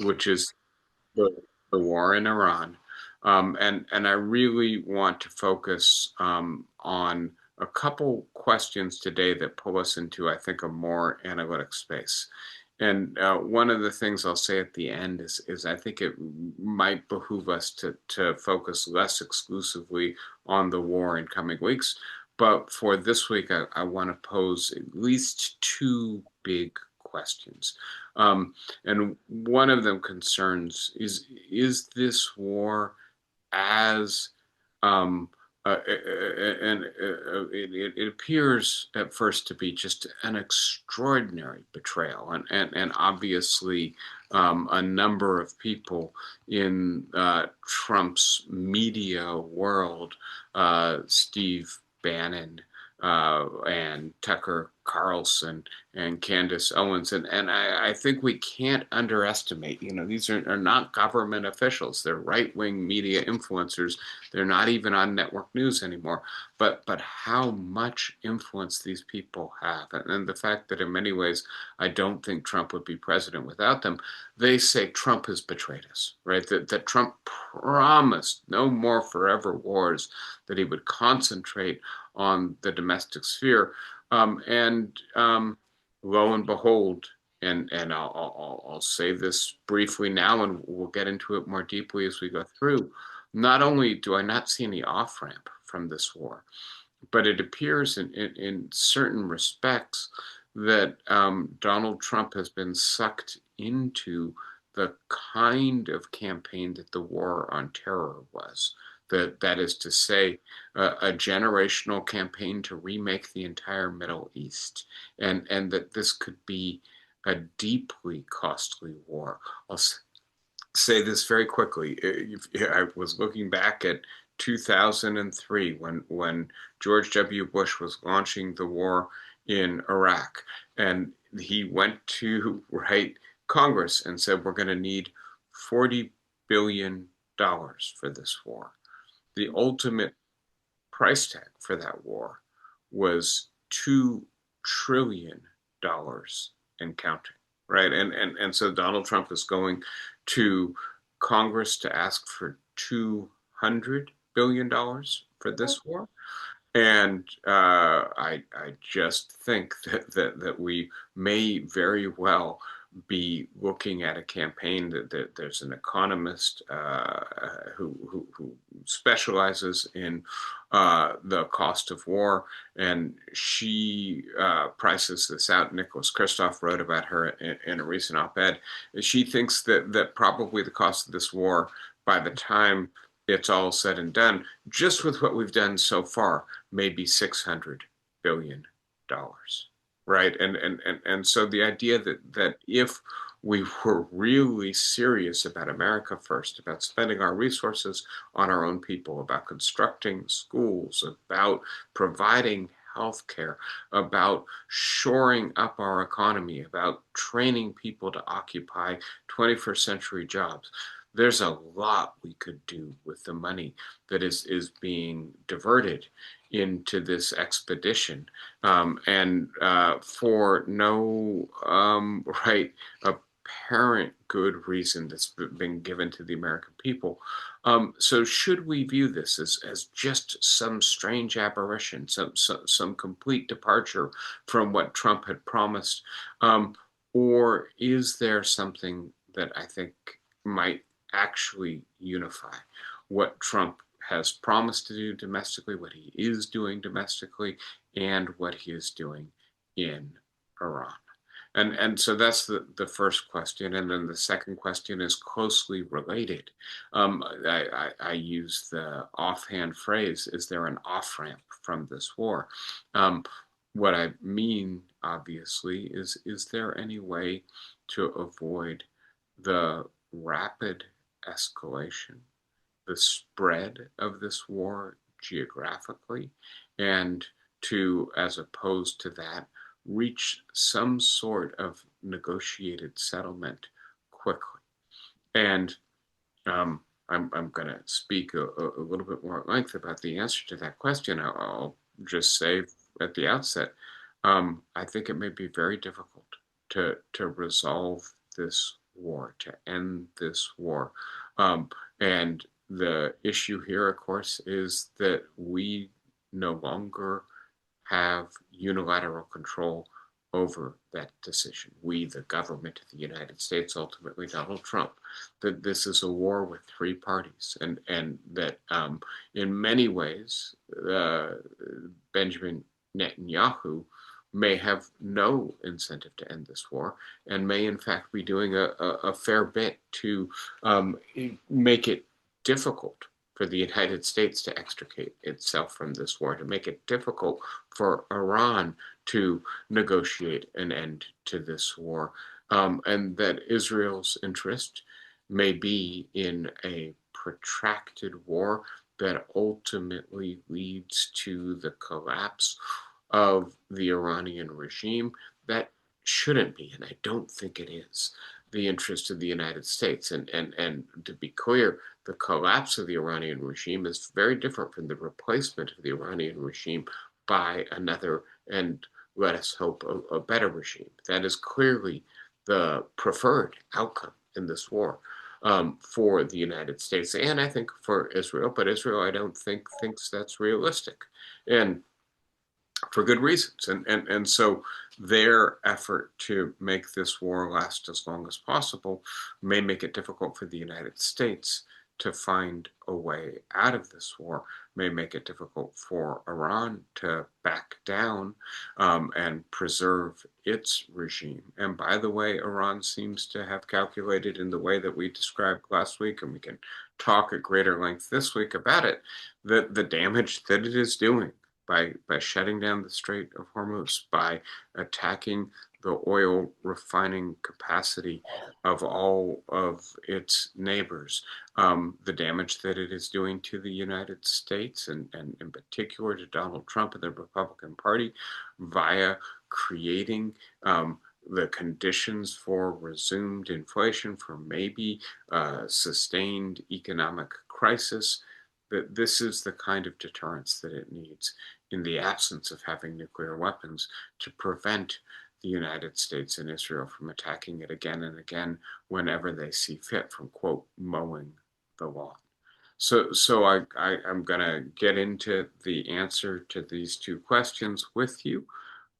which is the, the war in Iran. And I really want to focus on a couple questions today that pull us into, I think, a more analytic space. And one of the things I'll say at the end is I think it might behoove us to focus less exclusively on the war in coming weeks. But for this week, I want to pose at least two big questions. And one of them concerns is this war as um, and it appears at first to be just an extraordinary betrayal, and obviously a number of people in Trump's media world, Steve Bannon and Tucker Carlson and Candace Owens. And I think we can't underestimate, these are not government officials. They're right-wing media influencers. They're not even on network news anymore. But how much influence these people have. And the fact that in many ways, I don't think Trump would be president without them. They say Trump has betrayed us, right? That Trump promised no more forever wars, that he would concentrate on the domestic sphere. And lo and behold, and I'll say this briefly now, and we'll get into it more deeply as we go through. Not only do I not see any off ramp from this war, but it appears in certain respects that Donald Trump has been sucked into the kind of campaign that the war on terror was. That is to say, a generational campaign to remake the entire Middle East, and that this could be a deeply costly war. I'll say this very quickly. I was looking back at 2003 when George W. Bush was launching the war in Iraq, and he went to Congress and said, "We're going to need $40 billion for this war." The ultimate price tag for that war was $2 trillion and counting, right? And so Donald Trump is going to Congress to ask for $200 billion for this war. And I just think that we may very well be looking at a campaign that there's an economist who specializes in the cost of war, and she prices this out. Nicholas Kristof wrote about her in a recent op-ed. She thinks that probably the cost of this war, by the time it's all said and done, just with what we've done so far, maybe $600 billion, right? And so the idea that if we were really serious about America first, about spending our resources on our own people, about constructing schools, about providing healthcare, about shoring up our economy, about training people to occupy 21st century jobs, there's a lot we could do with the money that is being diverted into this expedition, and for no apparent good reason that's been given to the American people. So should we view this as just some strange aberration, some complete departure from what Trump had promised, or is there something that I think might actually unify what Trump has promised to do domestically, what he is doing domestically, and what he is doing in Iran? And so that's the first question. And then the second question is closely related. I use the offhand phrase, is there an off ramp from this war? Um, what I mean, obviously, is there any way to avoid the rapid escalation, the spread of this war geographically, and to, as opposed to that, reach some sort of negotiated settlement quickly? And I'm going to speak a little bit more at length about the answer to that question. I'll just say at the outset, I think it may be very difficult to resolve this war, to end this war. Um, and the issue here, of course, is that we no longer have unilateral control over that decision. We, the government of the United States, ultimately Donald Trump, that this is a war with three parties, and that in many ways, Benjamin Netanyahu may have no incentive to end this war and may in fact be doing a fair bit to make it difficult for the United States to extricate itself from this war, to make it difficult for Iran to negotiate an end to this war, and that Israel's interest may be in a protracted war that ultimately leads to the collapse of the Iranian regime. That shouldn't be, and I don't think it is, the interest of the United States. And to be clear, the collapse of the Iranian regime is very different from the replacement of the Iranian regime by another, and let us hope, a better regime. That is clearly the preferred outcome in this war for the United States, and I think for Israel. But Israel, I don't think thinks that's realistic, and for good reasons. And so their effort to make this war last as long as possible may make it difficult for the United States to find a way out of this war, may make it difficult for Iran to back down and preserve its regime. And by the way, Iran seems to have calculated in the way that we described last week, and we can talk at greater length this week about it, that the damage that it is doing by shutting down the Strait of Hormuz, by attacking the oil refining capacity of all of its neighbors, the damage that it is doing to the United States, and in particular to Donald Trump and the Republican Party, via creating the conditions for resumed inflation, for maybe sustained economic crisis. That this is the kind of deterrence that it needs in the absence of having nuclear weapons to prevent the United States and Israel from attacking it again and again whenever they see fit, from, quote, mowing the lawn. So I'm going to get into the answer to these two questions with you.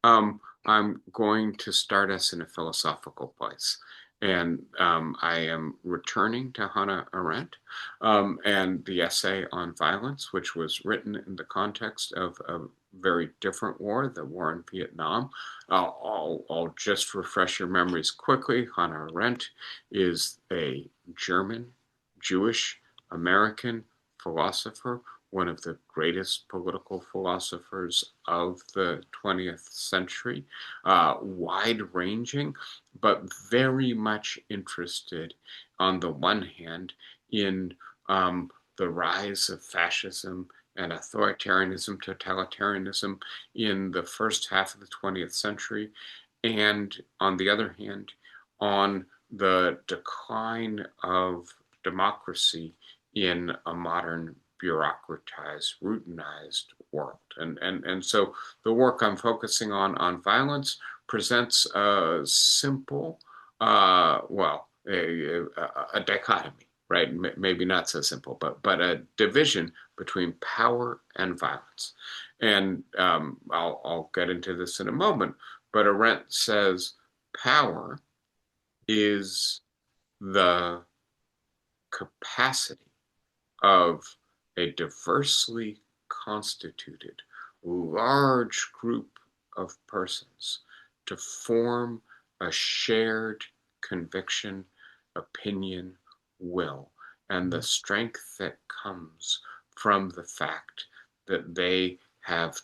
I'm going to start us in a philosophical place. And I am returning to Hannah Arendt and the essay on violence, which was written in the context of a very different war, the war in Vietnam. I'll just refresh your memories quickly. Hannah Arendt is a German, Jewish, American philosopher, one of the greatest political philosophers of the 20th century, wide-ranging, but very much interested, on the one hand, in the rise of fascism and authoritarianism, totalitarianism in the first half of the 20th century, and on the other hand, on the decline of democracy in a modern bureaucratized, routinized world. And so the work I'm focusing on violence presents a simple, a dichotomy, right? Maybe not so simple, but a division between power and violence. And I'll get into this in a moment, but Arendt says power is the capacity of a diversely constituted large group of persons to form a shared conviction, opinion, will, and the strength that comes from the fact that they have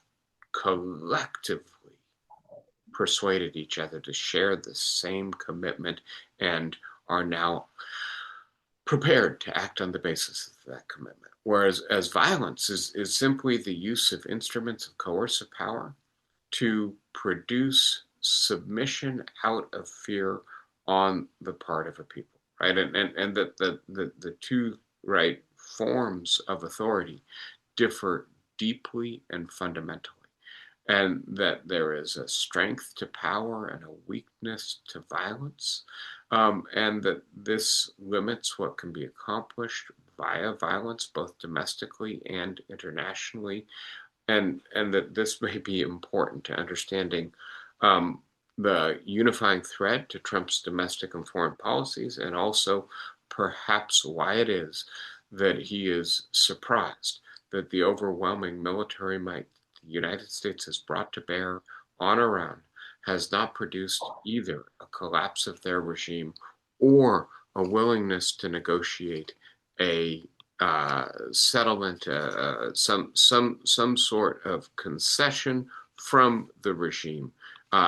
collectively persuaded each other to share the same commitment and are now prepared to act on the basis of that commitment. Whereas as violence is simply the use of instruments of coercive power to produce submission out of fear on the part of a people, right? And that the two, right, forms of authority differ deeply and fundamentally. And that there is a strength to power and a weakness to violence, and that this limits what can be accomplished via violence, both domestically and internationally, and that this may be important to understanding um, the unifying thread to Trump's domestic and foreign policies, and also perhaps why it is that he is surprised that the overwhelming military might the United States has brought to bear on Iran has not produced either a collapse of their regime or a willingness to negotiate a settlement, some sort of concession from the regime,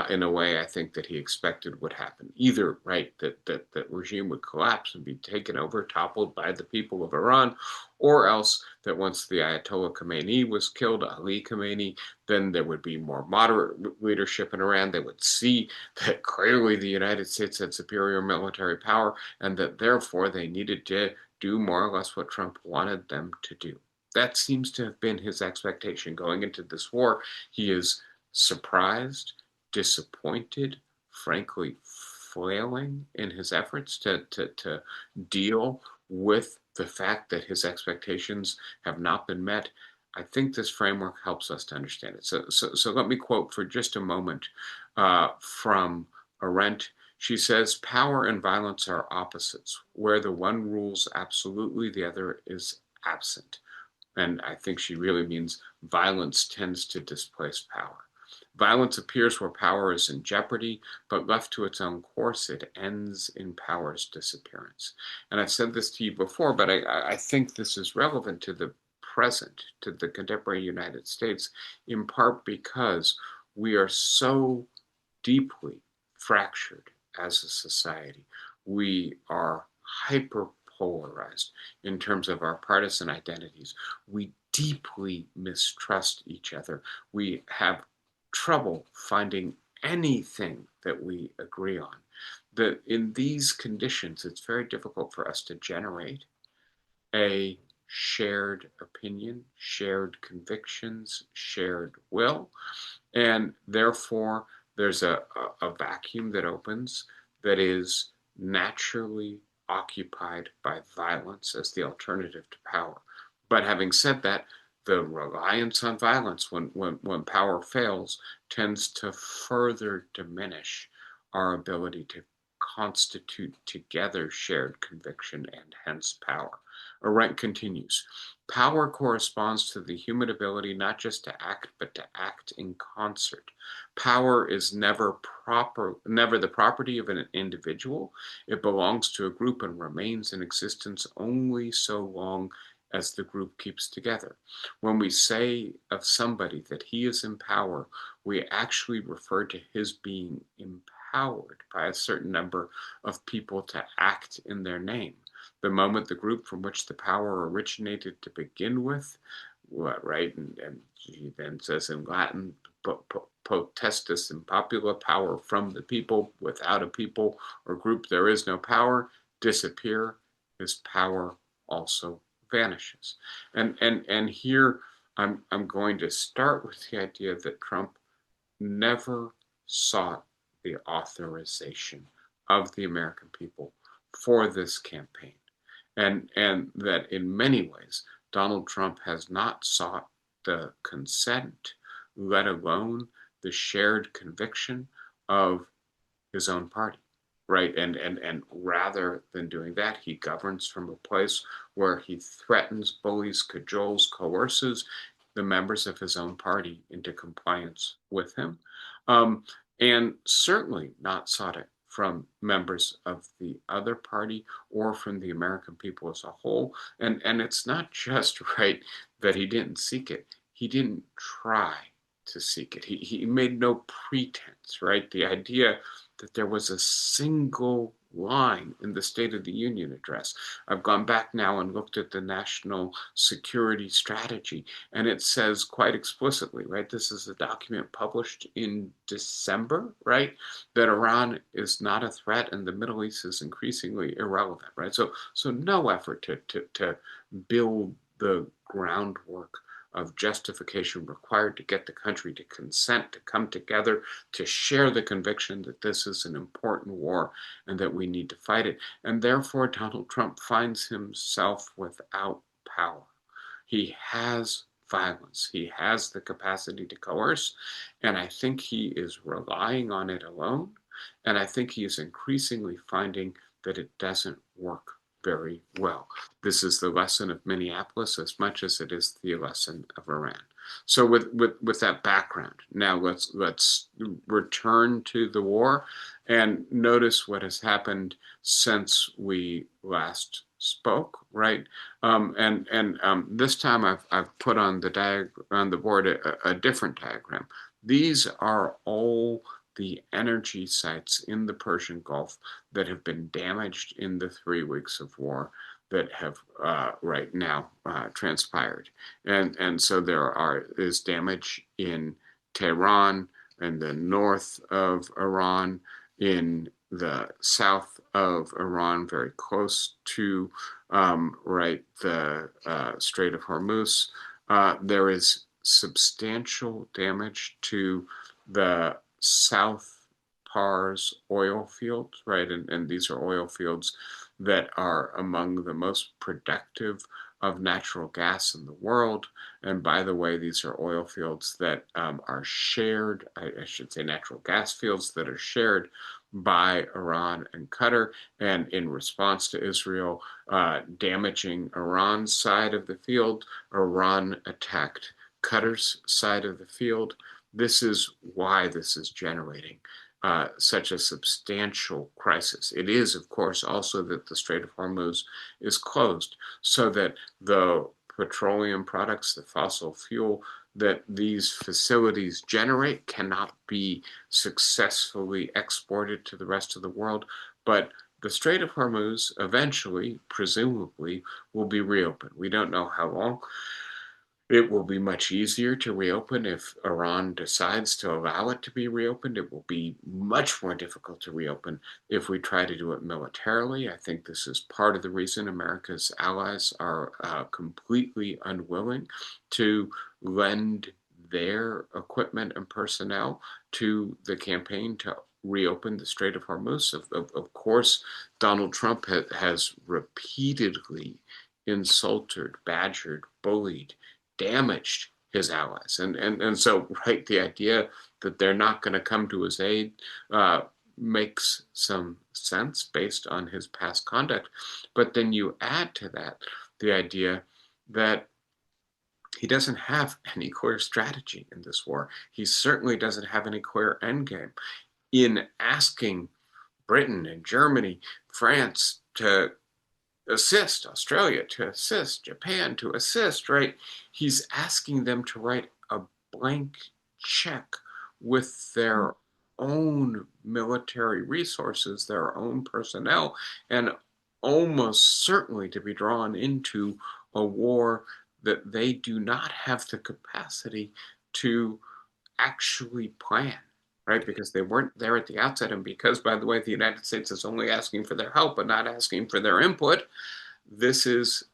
in a way I think that he expected would happen. Either right that regime would collapse and be taken over, toppled by the people of Iran, or else that once the Ayatollah Khamenei was killed, Ali Khamenei, then there would be more moderate leadership in Iran. They would see that clearly the United States had superior military power, and that therefore they needed to do more or less what Trump wanted them to do. That seems to have been his expectation going into this war. He is surprised, disappointed, frankly, flailing in his efforts to deal with the fact that his expectations have not been met. I think this framework helps us to understand it. So let me quote for just a moment from Arendt. She says, power and violence are opposites. Where the one rules absolutely, the other is absent. And I think she really means violence tends to displace power. Violence appears where power is in jeopardy, but left to its own course, it ends in power's disappearance. And I've said this to you before, but I think this is relevant to the present, to the contemporary United States, in part because we are so deeply fractured as a society. We are hyper polarized in terms of our partisan identities. We deeply mistrust each other. We have trouble finding anything that we agree on. That in these conditions, it's very difficult for us to generate a shared opinion, shared convictions, shared will, and therefore there's a vacuum that opens that is naturally occupied by violence as the alternative to power. But having said that, the reliance on violence when power fails tends to further diminish our ability to constitute together shared conviction and hence power. Arendt continues. Power corresponds to the human ability not just to act, but to act in concert. Power is never the property of an individual. It belongs to a group and remains in existence only so long as the group keeps together. When we say of somebody that he is in power, we actually refer to his being empowered by a certain number of people to act in their name. The moment the group from which the power originated to begin with, right? And he then says in Latin, potestas in popula, power from the people. Without a people or group, there is no power. Disappear, his power also vanishes. And here I'm going to start with the idea that Trump never sought the authorization of the American people for this campaign. And that in many ways, Donald Trump has not sought the consent, let alone the shared conviction of his own party, right? And rather than doing that, he governs from a place where he threatens, bullies, cajoles, coerces the members of his own party into compliance with him, um, and certainly not sought it from members of the other party or from the American people as a whole. And it's not just right that he didn't seek it. He didn't try to seek it. He made no pretense, right? The idea that there was a single line in the State of the Union address. I've gone back now and looked at the national security strategy, and it says quite explicitly, right? This is a document published in December, right? That Iran is not a threat and the Middle East is increasingly irrelevant, right? So no effort to build the groundwork of justification required to get the country to consent, to come together, to share the conviction that this is an important war and that we need to fight it. And therefore, Donald Trump finds himself without power. He has violence. He has the capacity to coerce, and I think he is relying on it alone. And I think he is increasingly finding that it doesn't work very well. This is the lesson of Minneapolis as much as it is the lesson of Iran. So with that background, now let's return to the war and notice what has happened since we last spoke, right? And this time I've put on the board a different diagram. These are all the energy sites in the Persian Gulf that have been damaged in the 3 weeks of war that have right now transpired. And so is damage in Tehran, in the north of Iran, in the south of Iran, very close to the Strait of Hormuz. There is substantial damage to the South Pars oil fields, right? And these are oil fields that are among the most productive of natural gas in the world. And by the way, these are oil fields that are shared, I should say natural gas fields that are shared by Iran and Qatar. And in response to Israel damaging Iran's side of the field, Iran attacked Qatar's side of the field. This is why this is generating such a substantial crisis. It is, of course, also that the Strait of Hormuz is closed so that the petroleum products, the fossil fuel that these facilities generate cannot be successfully exported to the rest of the world. But the Strait of Hormuz eventually, presumably, will be reopened. We don't know how long. It will be much easier to reopen if Iran decides to allow it to be reopened. It will be much more difficult to reopen if we try to do it militarily. I think this is part of the reason America's allies are completely unwilling to lend their equipment and personnel to the campaign to reopen the Strait of Hormuz. Of course, Donald Trump has repeatedly insulted, badgered, bullied, damaged his allies. And so, right, the idea that they're not going to come to his aid makes some sense based on his past conduct. But then you add to that the idea that he doesn't have any clear strategy in this war. He certainly doesn't have any clear endgame. In asking Britain and Germany, France to assist, Australia to assist, Japan to assist, right? He's asking them to write a blank check with their own military resources, their own personnel, and almost certainly to be drawn into a war that they do not have the capacity to actually plan, right? Because they weren't there at the outset. And because, by the way, the United States is only asking for their help but not asking for their input, this is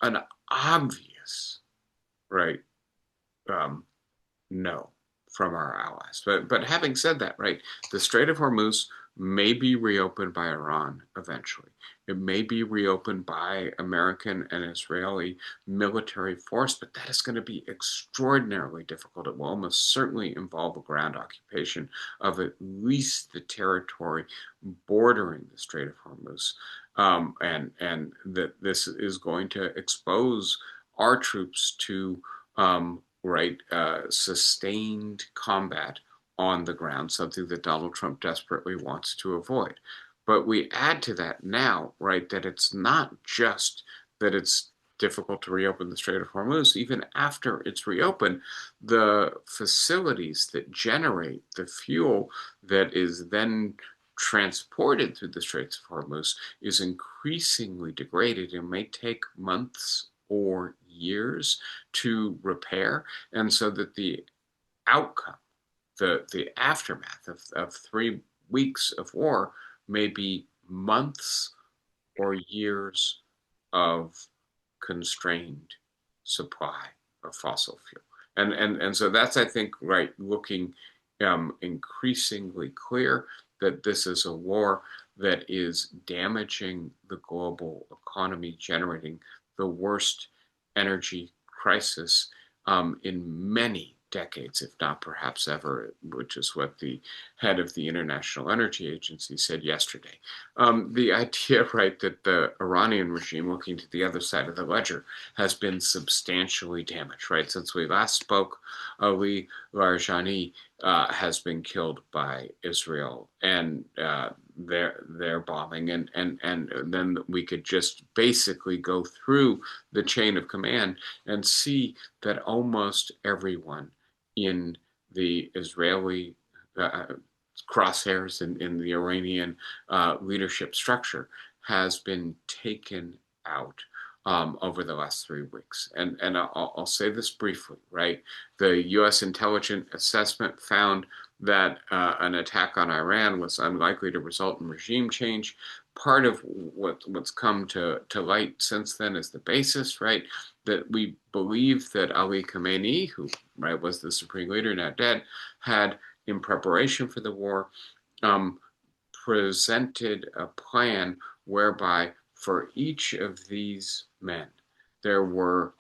an obvious, right, no from our allies. But having said that, right, the Strait of Hormuz may be reopened by Iran eventually. It may be reopened by American and Israeli military force, but that is going to be extraordinarily difficult. It will almost certainly involve a ground occupation of at least the territory bordering the Strait of Hormuz. And that this is going to expose our troops to sustained combat on the ground, something that Donald Trump desperately wants to avoid. But we add to that now, right, that it's not just that it's difficult to reopen the Strait of Hormuz. Even after it's reopened, the facilities that generate the fuel that is then transported through the Straits of Hormuz is increasingly degraded and may take months or years to repair. And so that the outcome, the aftermath of 3 weeks of war may be months or years of constrained supply of fossil fuel. And so that's, I think, right, looking increasingly clear that this is a war that is damaging the global economy, generating the worst energy crisis in many decades, if not perhaps ever, which is what the head of the International Energy Agency said yesterday. The idea, right, that the Iranian regime, looking to the other side of the ledger, has been substantially damaged, right? Since we last spoke, Ali Larijani has been killed by Israel and their bombing, and then we could just basically go through the chain of command and see that almost everyone in the Israeli crosshairs in the Iranian leadership structure has been taken out over the last 3 weeks. And I'll say this briefly, right? The U.S. intelligence assessment found that an attack on Iran was unlikely to result in regime change. Part of what's come to light since then is the basis, right? That we believe that Ali Khamenei, who right was the supreme leader, now dead, had, in preparation for the war, presented a plan whereby for each of these men, there were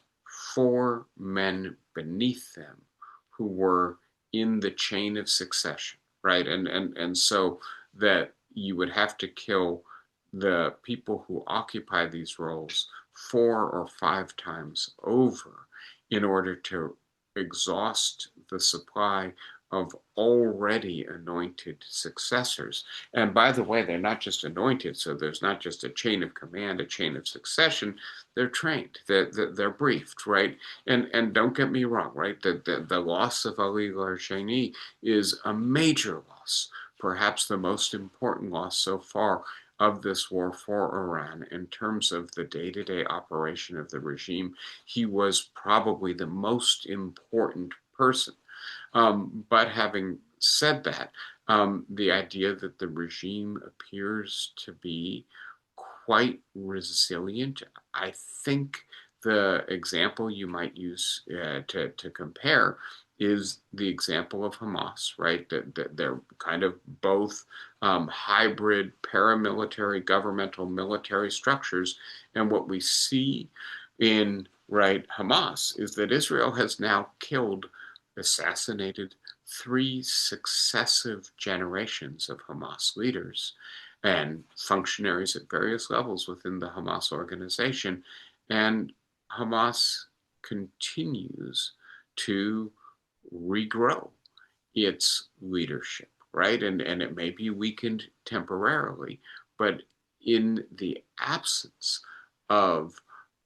4 men beneath them who were in the chain of succession, right? And so that you would have to kill the people who occupy these roles 4 or 5 times over in order to exhaust the supply of already anointed successors. And by the way, they're not just anointed, so there's not just a chain of command, a chain of succession. They're trained, they're briefed, right? And don't get me wrong, right? The loss of Ali Larijani is a major loss, perhaps the most important loss so far of this war for Iran in terms of the day-to-day operation of the regime. He was probably the most important person. But having said that, the idea that the regime appears to be quite resilient, I think the example you might use to compare is the example of Hamas, right? That they're kind of both hybrid paramilitary, governmental, military structures. And what we see in Hamas is that Israel has now assassinated 3 successive generations of Hamas leaders and functionaries at various levels within the Hamas organization. And Hamas continues to regrow its leadership, right? And it may be weakened temporarily, but in the absence of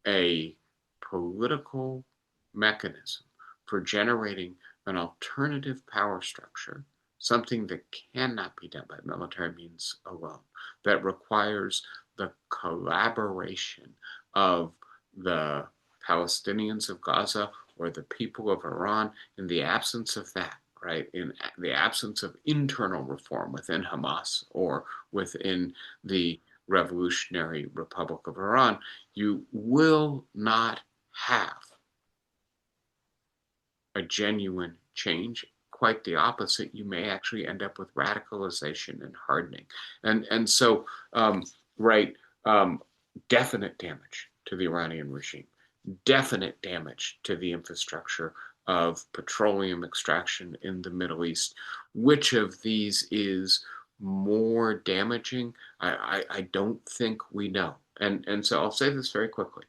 a political mechanism for generating an alternative power structure, something that cannot be done by military means alone, that requires the collaboration of the Palestinians of Gaza or the people of Iran. In the absence of that, right, in the absence of internal reform within Hamas or within the Revolutionary Republic of Iran, you will not have a genuine change. Quite the opposite. You may actually end up with radicalization and hardening. And so, right, definite damage to the Iranian regime, definite damage to the infrastructure of petroleum extraction in the Middle East. Which of these is more damaging? I don't think we know. And so I'll say this very quickly.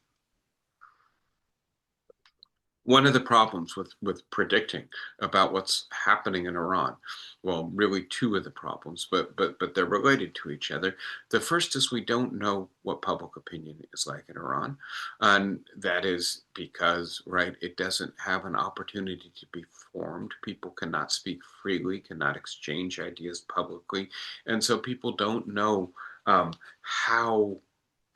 One of the problems with predicting about what's happening in Iran, well, really 2 of the problems, but they're related to each other. The first is we don't know what public opinion is like in Iran, and that is because, right, it doesn't have an opportunity to be formed. People cannot speak freely, cannot exchange ideas publicly, and so people don't know how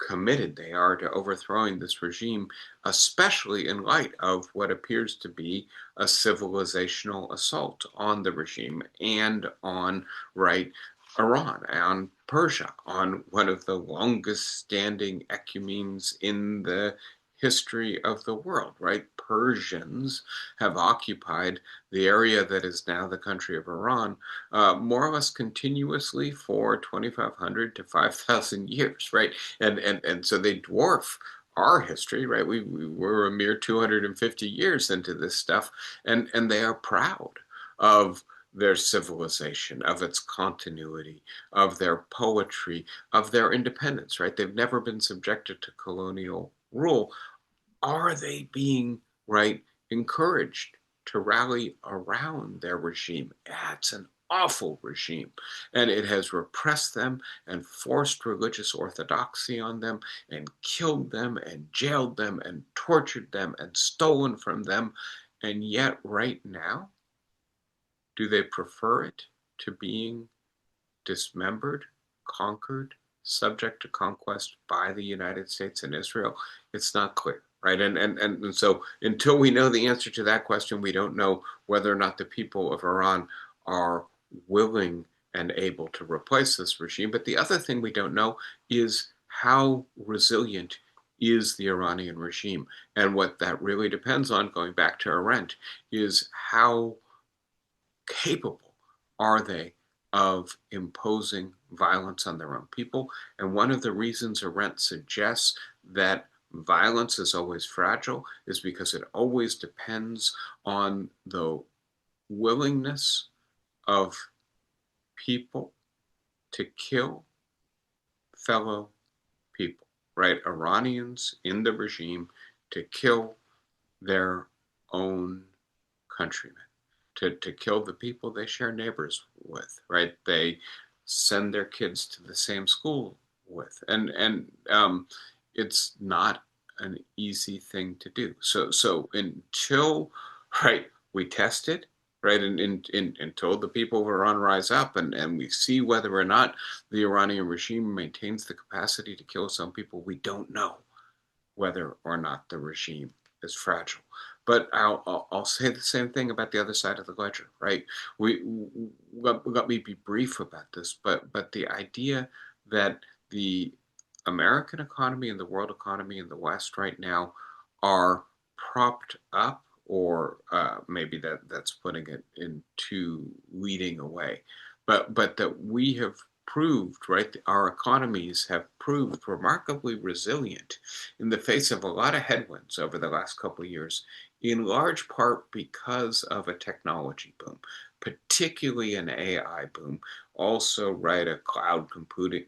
committed they are to overthrowing this regime, especially in light of what appears to be a civilizational assault on the regime and on, right, Iran, on Persia, on one of the longest standing ecumenes in the history of the world, right? Persians have occupied the area that is now the country of Iran more or less continuously for 2,500 to 5,000 years, right? And so they dwarf our history, right? We were a mere 250 years into this stuff, and they are proud of their civilization, of its continuity, of their poetry, of their independence, right? They've never been subjected to colonial rule. Are they being, right, encouraged to rally around their regime? Yeah, it's an awful regime, and it has repressed them and forced religious orthodoxy on them and killed them and jailed them and tortured them and stolen from them. And yet right now, do they prefer it to being dismembered, conquered, subject to conquest by the United States and Israel? It's not clear, right? And so until we know the answer to that question, we don't know whether or not the people of Iran are willing and able to replace this regime. But the other thing we don't know is how resilient is the Iranian regime. And what that really depends on, going back to Arendt, is how capable are they of imposing violence on their own people. And one of the reasons Arendt suggests that violence is always fragile is because it always depends on the willingness of people to kill fellow people, right? Iranians in the regime to kill their own countrymen, to kill the people they share neighbors with, right? They send their kids to the same school with, and it's not an easy thing to do. So until, right, we test it, right, and until the people of Iran rise up and we see whether or not the Iranian regime maintains the capacity to kill some people, we don't know whether or not the regime is fragile. But I'll say the same thing about the other side of the ledger, right? Let me be brief about this, but the idea that the American economy and the world economy in the West right now are propped up, or maybe that's putting it into leading away, but that we have proved, right? Our economies have proved remarkably resilient in the face of a lot of headwinds over the last couple of years, in large part because of a technology boom, particularly an AI boom. Also, right, a cloud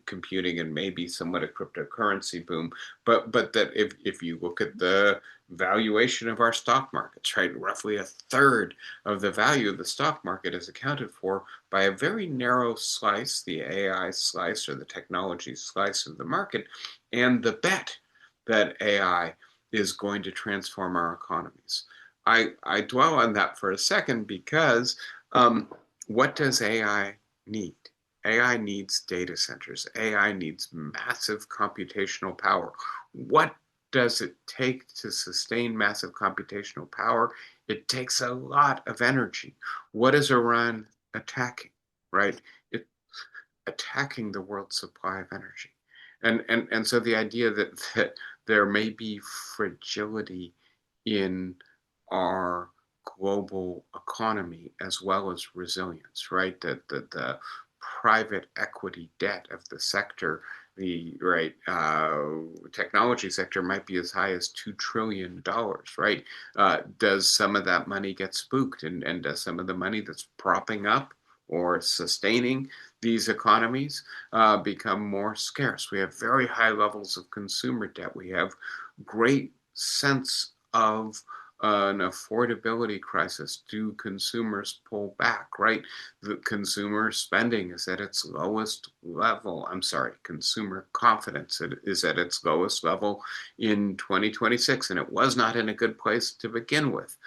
computing and maybe somewhat a cryptocurrency boom. But that if you look at the valuation of our stock markets, right, roughly a third of the value of the stock market is accounted for by a very narrow slice, the AI slice or the technology slice of the market, and the bet that AI is going to transform our economies. I dwell on that for a second because what does AI need? AI needs data centers. AI needs massive computational power. What does it take to sustain massive computational power? It takes a lot of energy. What is Iran attacking, right? It's attacking the world's supply of energy. And so the idea that there may be fragility in our global economy as well as resilience, right? That the private equity debt of the sector, the right technology sector might be as high as $2 trillion, right? Does some of that money get spooked, and does some of the money that's propping up or sustaining these economies become more scarce? We have very high levels of consumer debt. We have great sense of an affordability crisis. Do consumers pull back, right? The consumer spending is at its lowest level. I'm sorry, consumer confidence is at its lowest level in 2026, and it was not in a good place to begin with.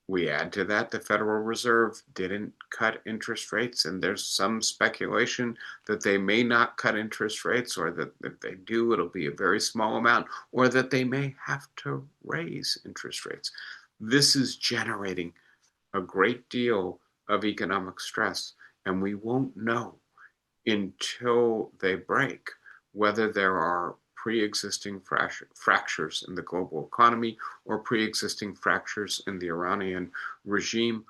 We add to that the Federal Reserve didn't cut interest rates, and there's some speculation that they may not cut interest rates, or that if they do, it'll be a very small amount, or that they may have to raise interest rates. This is generating a great deal of economic stress, and we won't know until they break whether there are pre-existing fractures in the global economy or pre-existing fractures in the Iranian regime.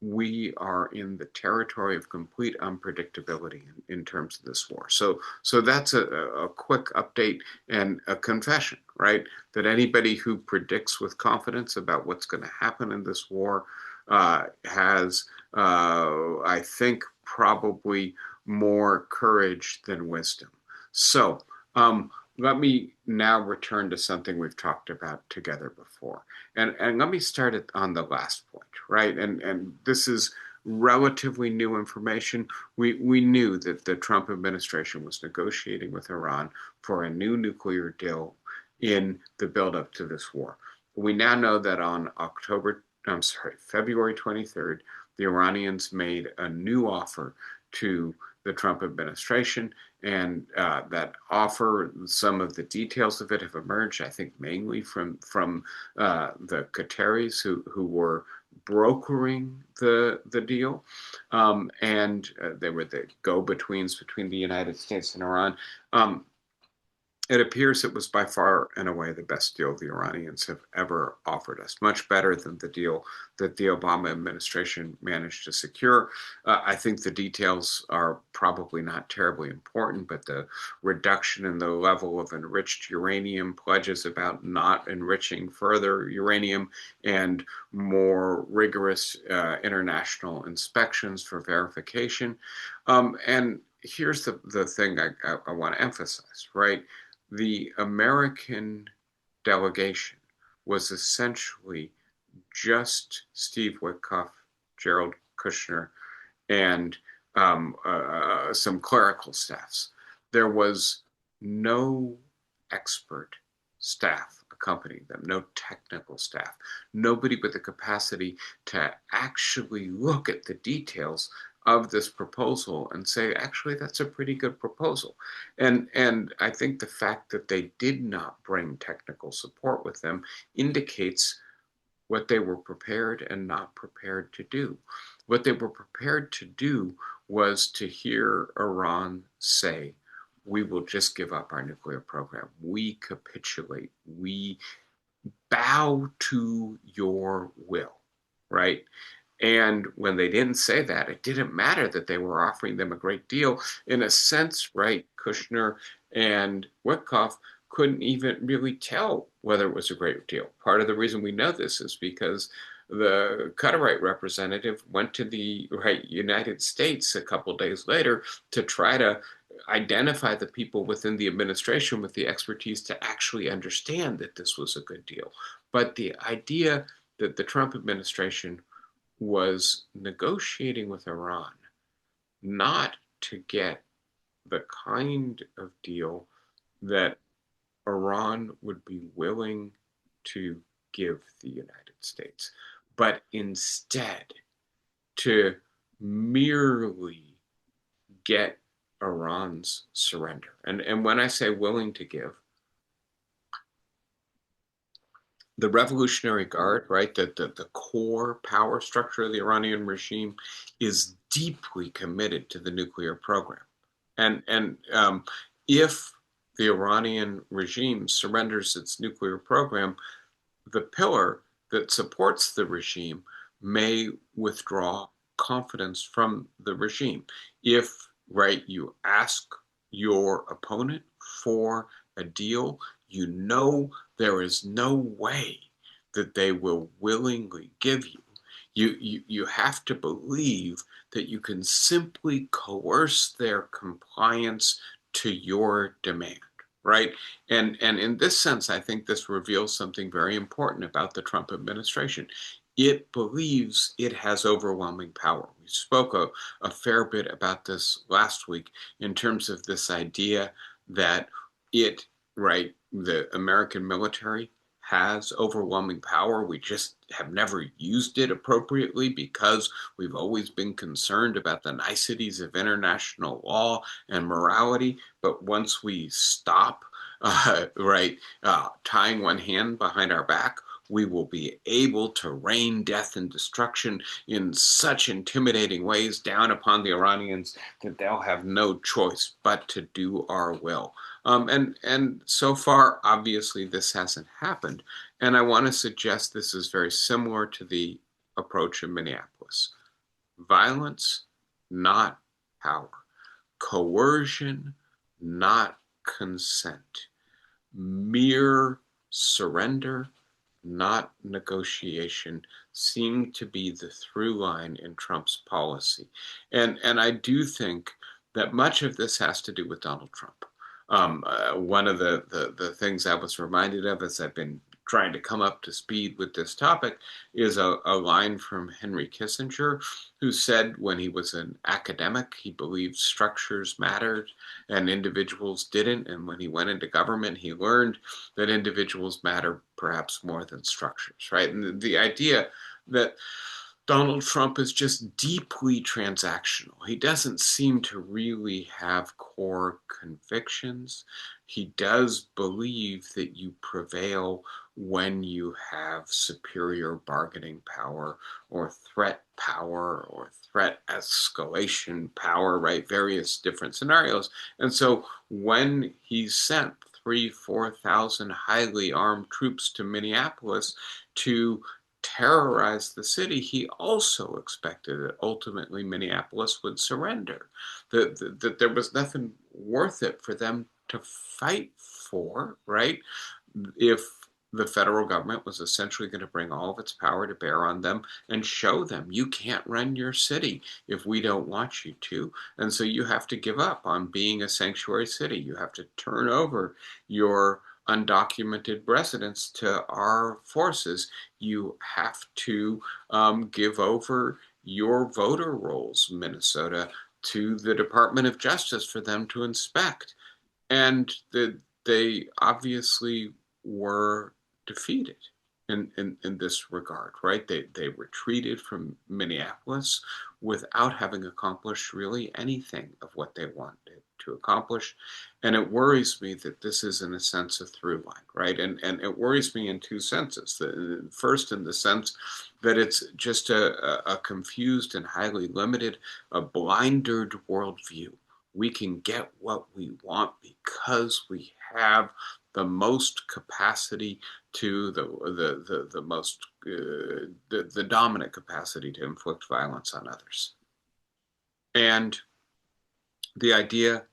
We are in the territory of complete unpredictability in terms of this war. So that's a quick update and a confession, right? That anybody who predicts with confidence about what's going to happen in this war has, I think, probably more courage than wisdom. So let me now return to something we've talked about together before. And let me start on the last point, right? And this is relatively new information. We knew that the Trump administration was negotiating with Iran for a new nuclear deal in the buildup to this war. We now know that on February 23rd, the Iranians made a new offer to the Trump administration, and that offer, some of the details of it have emerged, I think mainly from the Qataris who were brokering the deal, and they were the go-betweens between the United States and Iran. It appears it was by far and away the best deal the Iranians have ever offered us, much better than the deal that the Obama administration managed to secure. I think the details are probably not terribly important, but the reduction in the level of enriched uranium, pledges about not enriching further uranium, and more rigorous international inspections for verification. And here's the thing I want to emphasize, right? The American delegation was essentially just Steve Witkoff, Jared Kushner, and some clerical staffs. There was no expert staff accompanying them, no technical staff, nobody with the capacity to actually look at the details of this proposal and say, actually, that's a pretty good proposal. And I think the fact that they did not bring technical support with them indicates what they were prepared and not prepared to do. What they were prepared to do was to hear Iran say, we will just give up our nuclear program. We capitulate. We bow to your will, right? And when they didn't say that, it didn't matter that they were offering them a great deal. In a sense, right, Kushner and Witkoff couldn't even really tell whether it was a great deal. Part of the reason we know this is because the Qatarite representative went to the United States a couple days later to try to identify the people within the administration with the expertise to actually understand that this was a good deal. But the idea that the Trump administration was negotiating with Iran not to get the kind of deal that Iran would be willing to give the United States, but instead to merely get Iran's surrender. And when I say willing to give, the Revolutionary Guard, right, the core power structure of the Iranian regime is deeply committed to the nuclear program. And if the Iranian regime surrenders its nuclear program, the pillar that supports the regime may withdraw confidence from the regime. If, right, you ask your opponent for a deal, you know there is no way that they will willingly give you. You have to believe that you can simply coerce their compliance to your demand, right? And in this sense, I think this reveals something very important about the Trump administration. It believes it has overwhelming power. We spoke a fair bit about this last week in terms of this idea that it, right, the American military has overwhelming power. We just have never used it appropriately because we've always been concerned about the niceties of international law and morality. But once we stop, tying one hand behind our back, we will be able to rain death and destruction in such intimidating ways down upon the Iranians that they'll have no choice but to do our will. And so far, obviously, this hasn't happened. And I want to suggest this is very similar to the approach in Minneapolis. Violence, not power. Coercion, not consent. Mere surrender, not negotiation, seem to be the through line in Trump's policy. And I do think that much of this has to do with Donald Trump. One of the things I was reminded of as I've been trying to come up to speed with this topic is a line from Henry Kissinger, who said when he was an academic, he believed structures mattered and individuals didn't. And when he went into government, he learned that individuals matter perhaps more than structures, right? And the idea that Donald Trump is just deeply transactional. He doesn't seem to really have core convictions. He does believe that you prevail when you have superior bargaining power or threat escalation power, right? Various different scenarios. And so when he sent 4,000 highly armed troops to Minneapolis to terrorize the city, he also expected that ultimately Minneapolis would surrender, that there was nothing worth it for them to fight for, right? If the federal government was essentially going to bring all of its power to bear on them and show them you can't run your city if we don't want you to. And so you have to give up on being a sanctuary city. You have to turn over your undocumented residents to our forces. You have to give over your voter rolls, Minnesota, to the Department of Justice for them to inspect. And they obviously were defeated in this regard, right? They retreated from Minneapolis without having accomplished really anything of what they wanted to accomplish. And it worries me that this is, in a sense, a through line, right? And it worries me in two senses. First, in the sense that it's just a confused and highly limited, a blindered worldview. We can get what we want because we have the most capacity to the most the dominant capacity to inflict violence on others. And the idea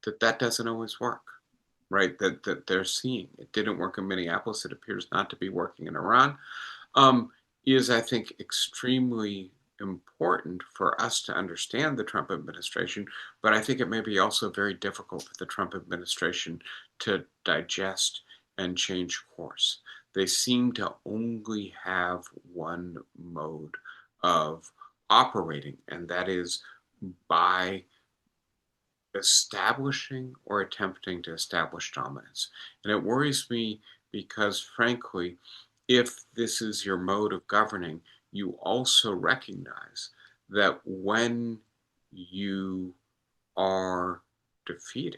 that that doesn't always work, right? That they're seeing it didn't work in Minneapolis. It appears not to be working in Iran. Is, I think, extremely important for us to understand the Trump administration, but I think it may be also very difficult for the Trump administration to digest and change course. They seem to only have one mode of operating, and that is by establishing or attempting to establish dominance. And it worries me because, frankly, if this is your mode of governing, you also recognize that when you are defeated,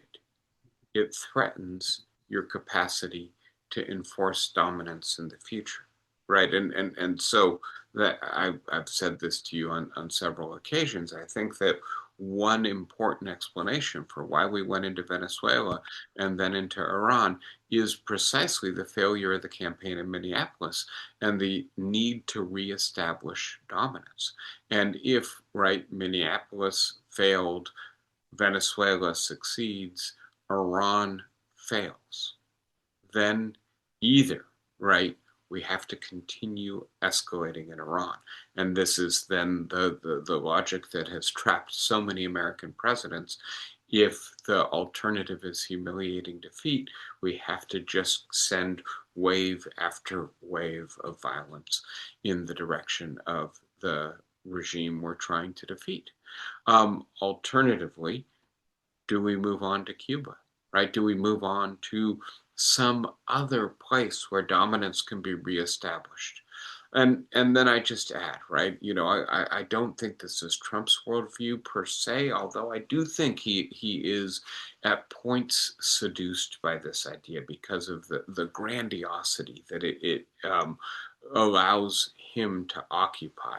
it threatens your capacity to enforce dominance in the future, right? And so that I've said this to you on several occasions. I think that one important explanation for why we went into Venezuela and then into Iran is precisely the failure of the campaign in Minneapolis and the need to reestablish dominance. And if, right, Minneapolis failed, Venezuela succeeds, Iran fails, then either, right, we have to continue escalating in Iran. And this is then the logic that has trapped so many American presidents. If the alternative is humiliating defeat, we have to just send wave after wave of violence in the direction of the regime we're trying to defeat. Alternatively, do we move on to Cuba, right? Do we move on to some other place where dominance can be reestablished? And then I just add, right? I don't think this is Trump's worldview per se, although I do think he is at points seduced by this idea because of the grandiosity that it allows him to occupy.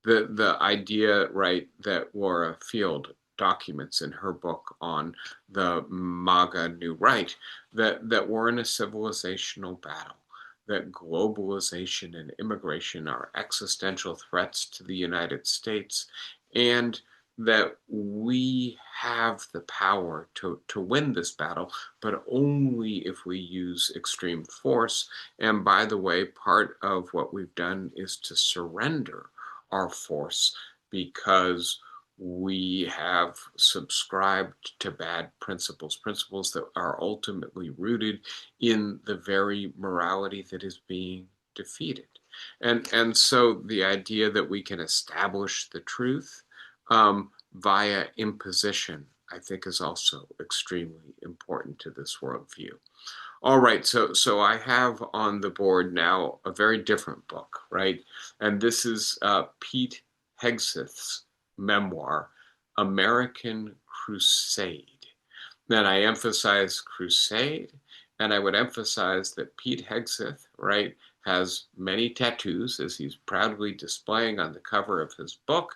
The idea, right, that Laura Field documents in her book on the MAGA New Right, that we're in a civilizational battle, that globalization and immigration are existential threats to the United States, and that we have the power to win this battle, but only if we use extreme force. And by the way, part of what we've done is to surrender our force because we have subscribed to bad principles that are ultimately rooted in the very morality that is being defeated. And so the idea that we can establish the truth via imposition, I think, is also extremely important to this worldview. All right, so I have on the board now a very different book, right? And this is Pete Hegseth's memoir, American Crusade. Then I emphasize crusade, and I would emphasize that Pete Hegseth, right, has many tattoos, as he's proudly displaying on the cover of his book.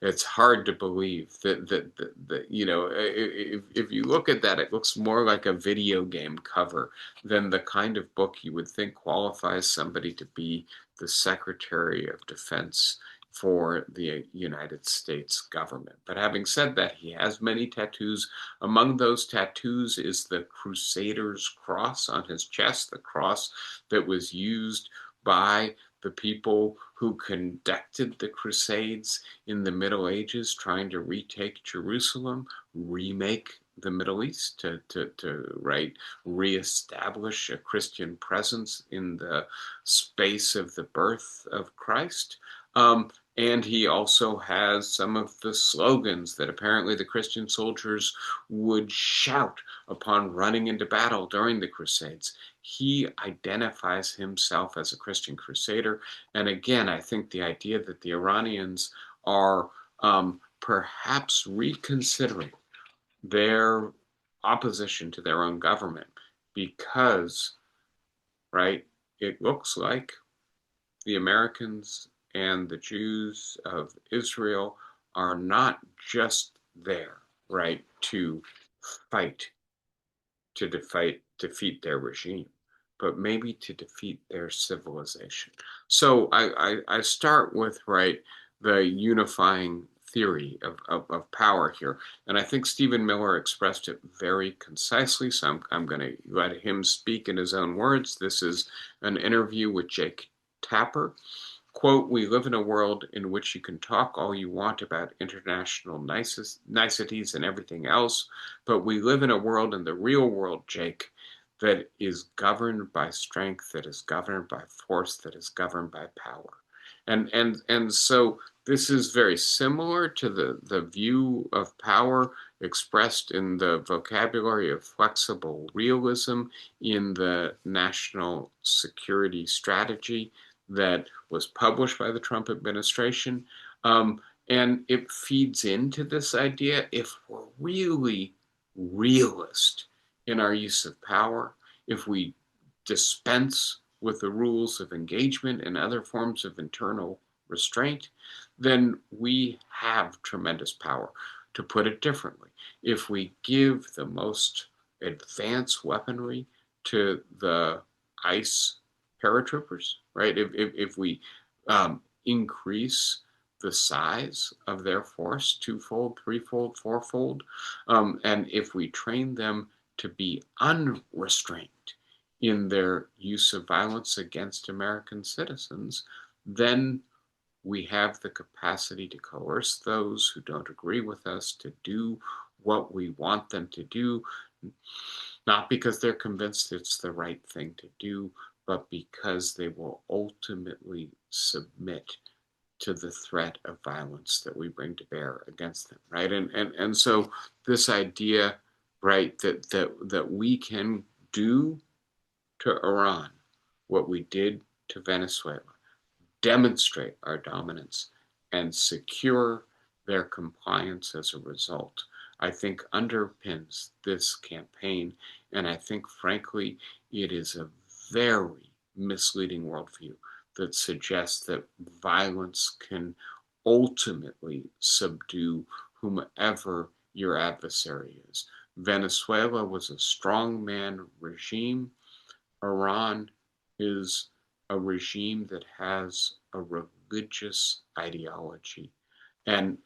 It's hard to believe that if you look at that, it looks more like a video game cover than the kind of book you would think qualifies somebody to be the Secretary of Defense for the United States government. But having said that, he has many tattoos. Among those tattoos is the Crusader's cross on his chest, the cross that was used by the people who conducted the Crusades in the Middle Ages, trying to retake Jerusalem, remake the Middle East, to reestablish a Christian presence in the space of the birth of Christ. And he also has some of the slogans that apparently the Christian soldiers would shout upon running into battle during the Crusades. He identifies himself as a Christian crusader. And again, I think the idea that the Iranians are perhaps reconsidering their opposition to their own government because, right, it looks like the Americans and the Jews of Israel are not just there, right, to fight, to defeat their regime, but maybe to defeat their civilization. So I start with, right, the unifying theory of power here. And I think Stephen Miller expressed it very concisely, so I'm going to let him speak in his own words. This is an interview with Jake Tapper. Quote, "We live in a world in which you can talk all you want about international niceties and everything else, but we live in a world, in the real world, Jake, that is governed by strength, that is governed by force, that is governed by power." And so this is very similar to the view of power expressed in the vocabulary of flexible realism in the national security strategy that was published by the Trump administration. And it feeds into this idea, if we're really realist in our use of power, if we dispense with the rules of engagement and other forms of internal restraint, then we have tremendous power. To put it differently, if we give the most advanced weaponry to the ICE paratroopers, right? If we increase the size of their force twofold, threefold, fourfold, and if we train them to be unrestrained in their use of violence against American citizens, then we have the capacity to coerce those who don't agree with us to do what we want them to do, not because they're convinced it's the right thing to do, but because they will ultimately submit to the threat of violence that we bring to bear against them, right? And so this idea, right, that we can do to Iran what we did to Venezuela, demonstrate our dominance, and secure their compliance as a result, I think underpins this campaign. And I think, frankly, it is a very misleading worldview that suggests that violence can ultimately subdue whomever your adversary is. Venezuela was a strongman regime. Iran is a regime that has a religious ideology. And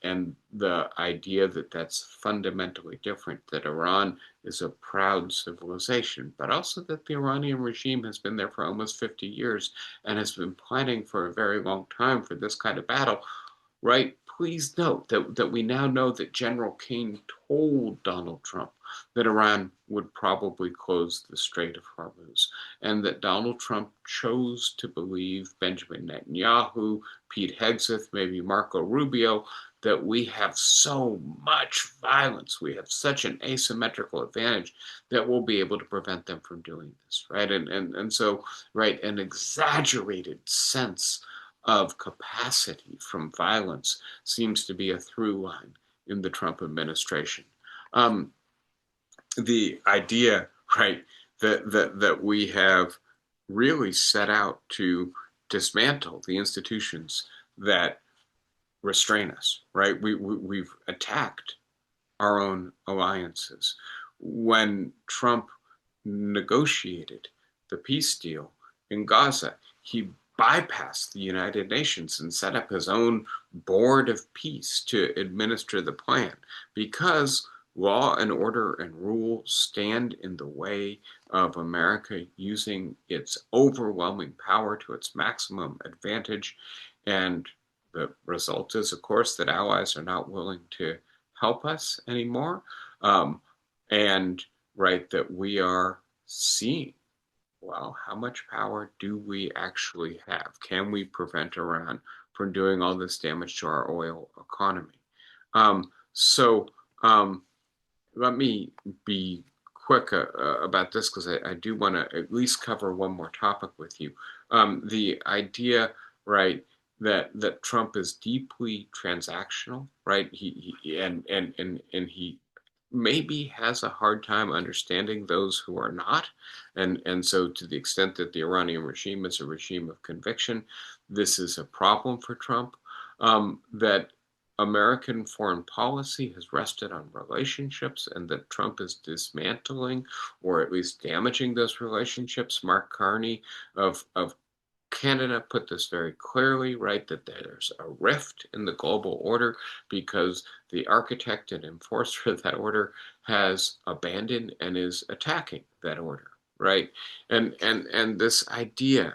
the idea that that's fundamentally different, that Iran is a proud civilization, but also that the Iranian regime has been there for almost 50 years and has been planning for a very long time for this kind of battle, right? Please note that we now know that General Kane told Donald Trump that Iran would probably close the Strait of Hormuz, and that Donald Trump chose to believe Benjamin Netanyahu, Pete Hegseth, maybe Marco Rubio, that we have so much violence, we have such an asymmetrical advantage that we'll be able to prevent them from doing this, right? And so, right, an exaggerated sense of capacity from violence seems to be a through line in the Trump administration. Um, the idea, right, that we have really set out to dismantle the institutions that restrain us, right? We've attacked our own alliances. When Trump negotiated the peace deal in Gaza, he bypassed the United Nations and set up his own board of peace to administer the plan because law and order and rule stand in the way of America using its overwhelming power to its maximum advantage. And the result is, of course, that allies are not willing to help us anymore. And right, that we are seeing, well, how much power do we actually have? Can we prevent Iran from doing all this damage to our oil economy? So let me be quick about this because I do want to at least cover one more topic with you. The idea, right, that Trump is deeply transactional, right? And he maybe has a hard time understanding those who are not. And so to the extent that the Iranian regime is a regime of conviction, this is a problem for Trump. That American foreign policy has rested on relationships and that Trump is dismantling or at least damaging those relationships. Mark Carney of Canada put this very clearly, right, that there's a rift in the global order because the architect and enforcer of that order has abandoned and is attacking that order, right? And this idea,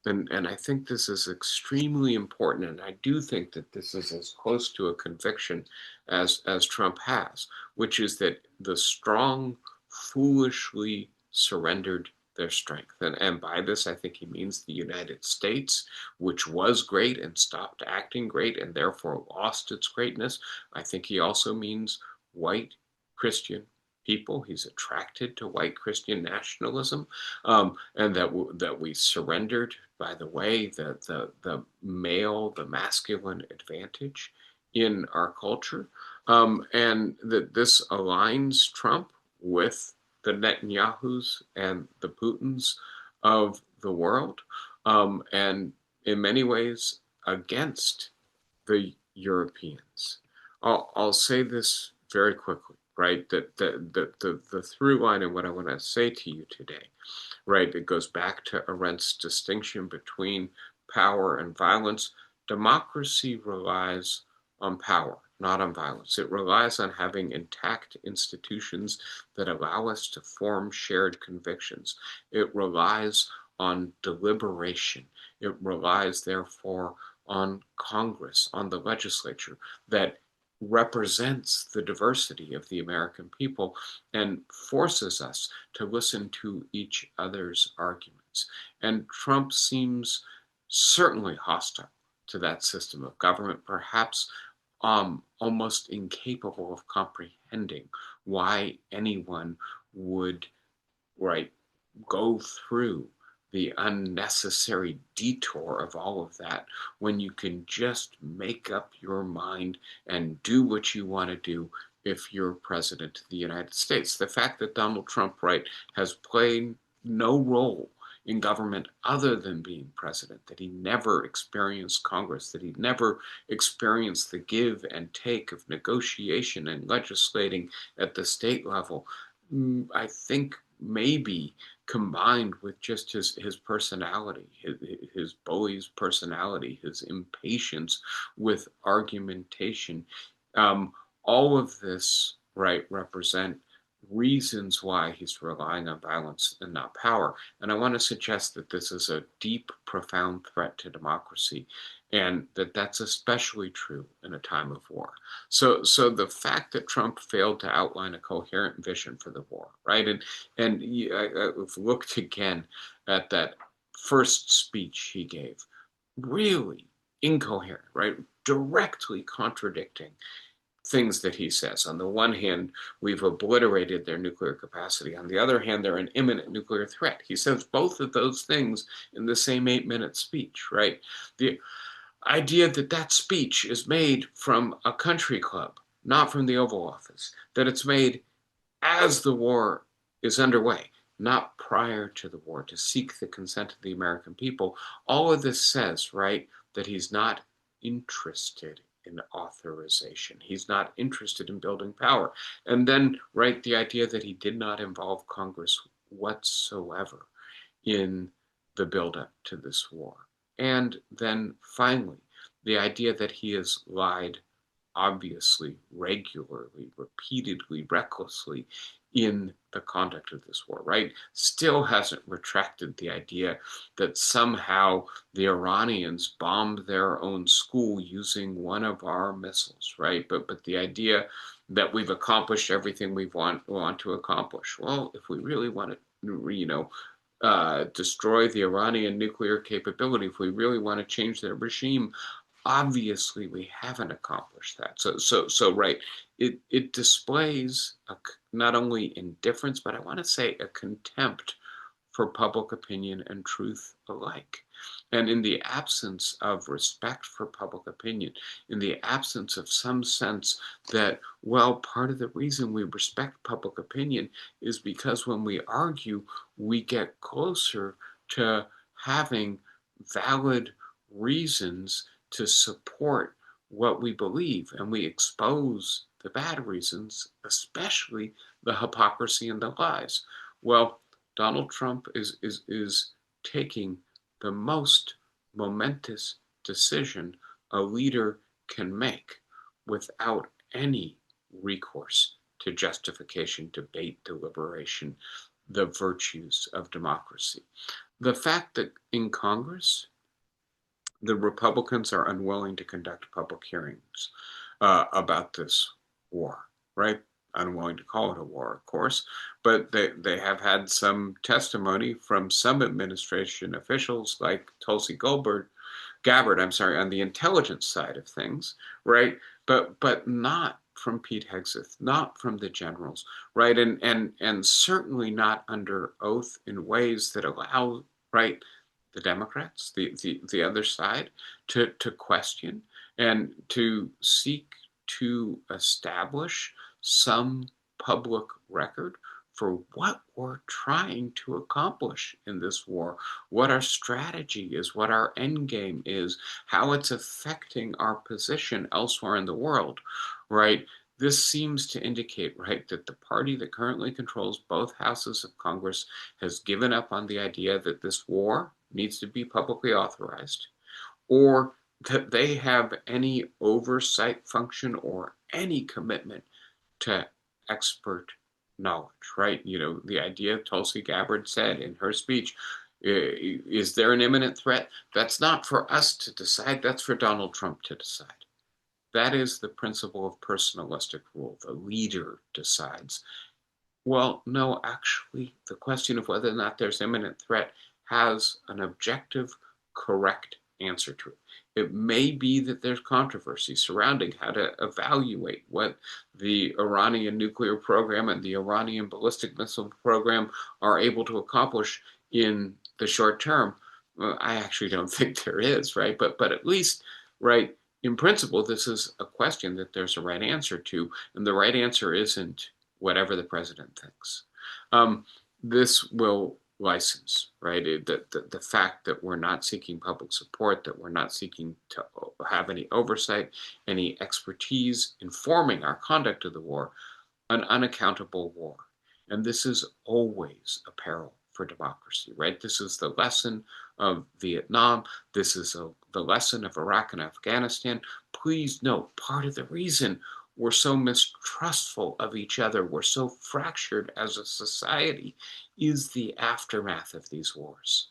and I think this is extremely important, and I do think that this is as close to a conviction as Trump has, which is that the strong foolishly surrendered their strength. And by this, I think he means the United States, which was great and stopped acting great and therefore lost its greatness. I think he also means white Christian people. He's attracted to white Christian nationalism, and that we surrendered, by the way, the male, the masculine advantage in our culture, and that this aligns Trump with the Netanyahus and the Putins of the world, and in many ways against the Europeans. I'll say this very quickly, right? That the through line and what I want to say to you today, right? It goes back to Arendt's distinction between power and violence. Democracy relies on power, not on violence. It relies on having intact institutions that allow us to form shared convictions. It relies on deliberation. It relies, therefore, on Congress, on the legislature that represents the diversity of the American people and forces us to listen to each other's arguments. And Trump seems certainly hostile to that system of government, perhaps almost incapable of comprehending why anyone would, right, go through the unnecessary detour of all of that when you can just make up your mind and do what you want to do if you're president of the United States. The fact that Donald Trump, right, has played no role in government other than being president, that he never experienced Congress, that he never experienced the give and take of negotiation and legislating at the state level. I think maybe combined with just his personality, his bully's personality, his impatience with argumentation, all of this, right, represent reasons why he's relying on violence and not power. And I want to suggest that this is a deep, profound threat to democracy, and that that's especially true in a time of war. So the fact that Trump failed to outline a coherent vision for the war, right? And I've looked again at that first speech he gave, really incoherent, right? Directly contradicting things that he says. On the one hand, we've obliterated their nuclear capacity. On the other hand, they're an imminent nuclear threat. He says both of those things in the same 8-minute speech, right? The idea that that speech is made from a country club, not from the Oval Office, that it's made as the war is underway, not prior to the war, to seek the consent of the American people. All of this says, right, that he's not interested in authorization. He's not interested in building power. And then, right, the idea that he did not involve Congress whatsoever in the buildup to this war. And then finally, the idea that he has lied obviously, regularly, repeatedly, recklessly in the conduct of this war, right? Still hasn't retracted the idea that somehow the Iranians bombed their own school using one of our missiles, right? But the idea that we've accomplished everything we want to accomplish. Well, if we really want to, destroy the Iranian nuclear capability, if we really want to change their regime, obviously we haven't accomplished that. So right, it displays not only indifference, but I want to say a contempt for public opinion and truth alike. And in the absence of respect for public opinion, in the absence of some sense that, well, part of the reason we respect public opinion is because when we argue, we get closer to having valid reasons to support what we believe, and we expose the bad reasons, especially the hypocrisy and the lies. Well, Donald Trump is taking the most momentous decision a leader can make without any recourse to justification, debate, deliberation, the virtues of democracy. The fact that in Congress, the Republicans are unwilling to conduct public hearings about this war, right? Unwilling to call it a war, of course, but they have had some testimony from some administration officials like Tulsi Gabbard, on the intelligence side of things, right? But not from Pete Hegseth, not from the generals, right? And certainly not under oath in ways that allow, right, the Democrats, the other side, to question and to seek to establish some public record for what we're trying to accomplish in this war, what our strategy is, what our end game is, how it's affecting our position elsewhere in the world, right? This seems to indicate, right, that the party that currently controls both houses of Congress has given up on the idea that this war needs to be publicly authorized, or that they have any oversight function or any commitment to expert knowledge, right? The idea Tulsi Gabbard said in her speech, is there an imminent threat? That's not for us to decide, that's for Donald Trump to decide. That is the principle of personalistic rule. The leader decides. Well, no, actually, the question of whether or not there's imminent threat has an objective, correct answer to it. It may be that there's controversy surrounding how to evaluate what the Iranian nuclear program and the Iranian ballistic missile program are able to accomplish in the short term. I actually don't think there is, right? But at least, right, in principle, this is a question that there's a right answer to, and the right answer isn't whatever the president thinks. This will license, right? The fact that we're not seeking public support, that we're not seeking to have any oversight, any expertise informing our conduct of the war, an unaccountable war. And this is always a peril for democracy, right? This is the lesson of Vietnam. This is the lesson of Iraq and Afghanistan. Please note, part of the reason we're so mistrustful of each other, we're so fractured as a society, is the aftermath of these wars.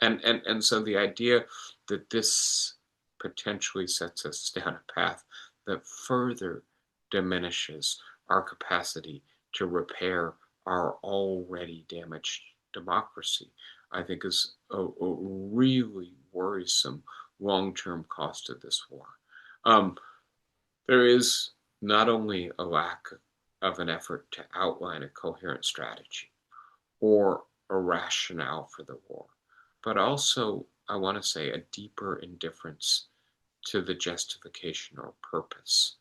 And so the idea that this potentially sets us down a path that further diminishes our capacity to repair our already damaged democracy, I think is a really worrisome long-term cost of this war. Um, there is not only a lack of an effort to outline a coherent strategy or a rationale for the war, but also, I want to say, a deeper indifference to the justification or purpose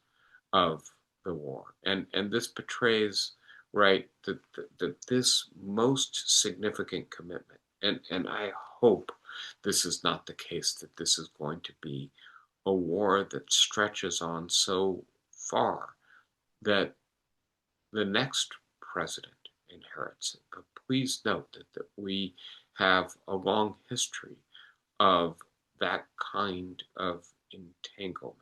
of the war. And this betrays, right, that this most significant commitment, and I hope this is not the case, that this is going to be a war that stretches on so far that the next president inherits it. But please note that we have a long history of that kind of entanglement.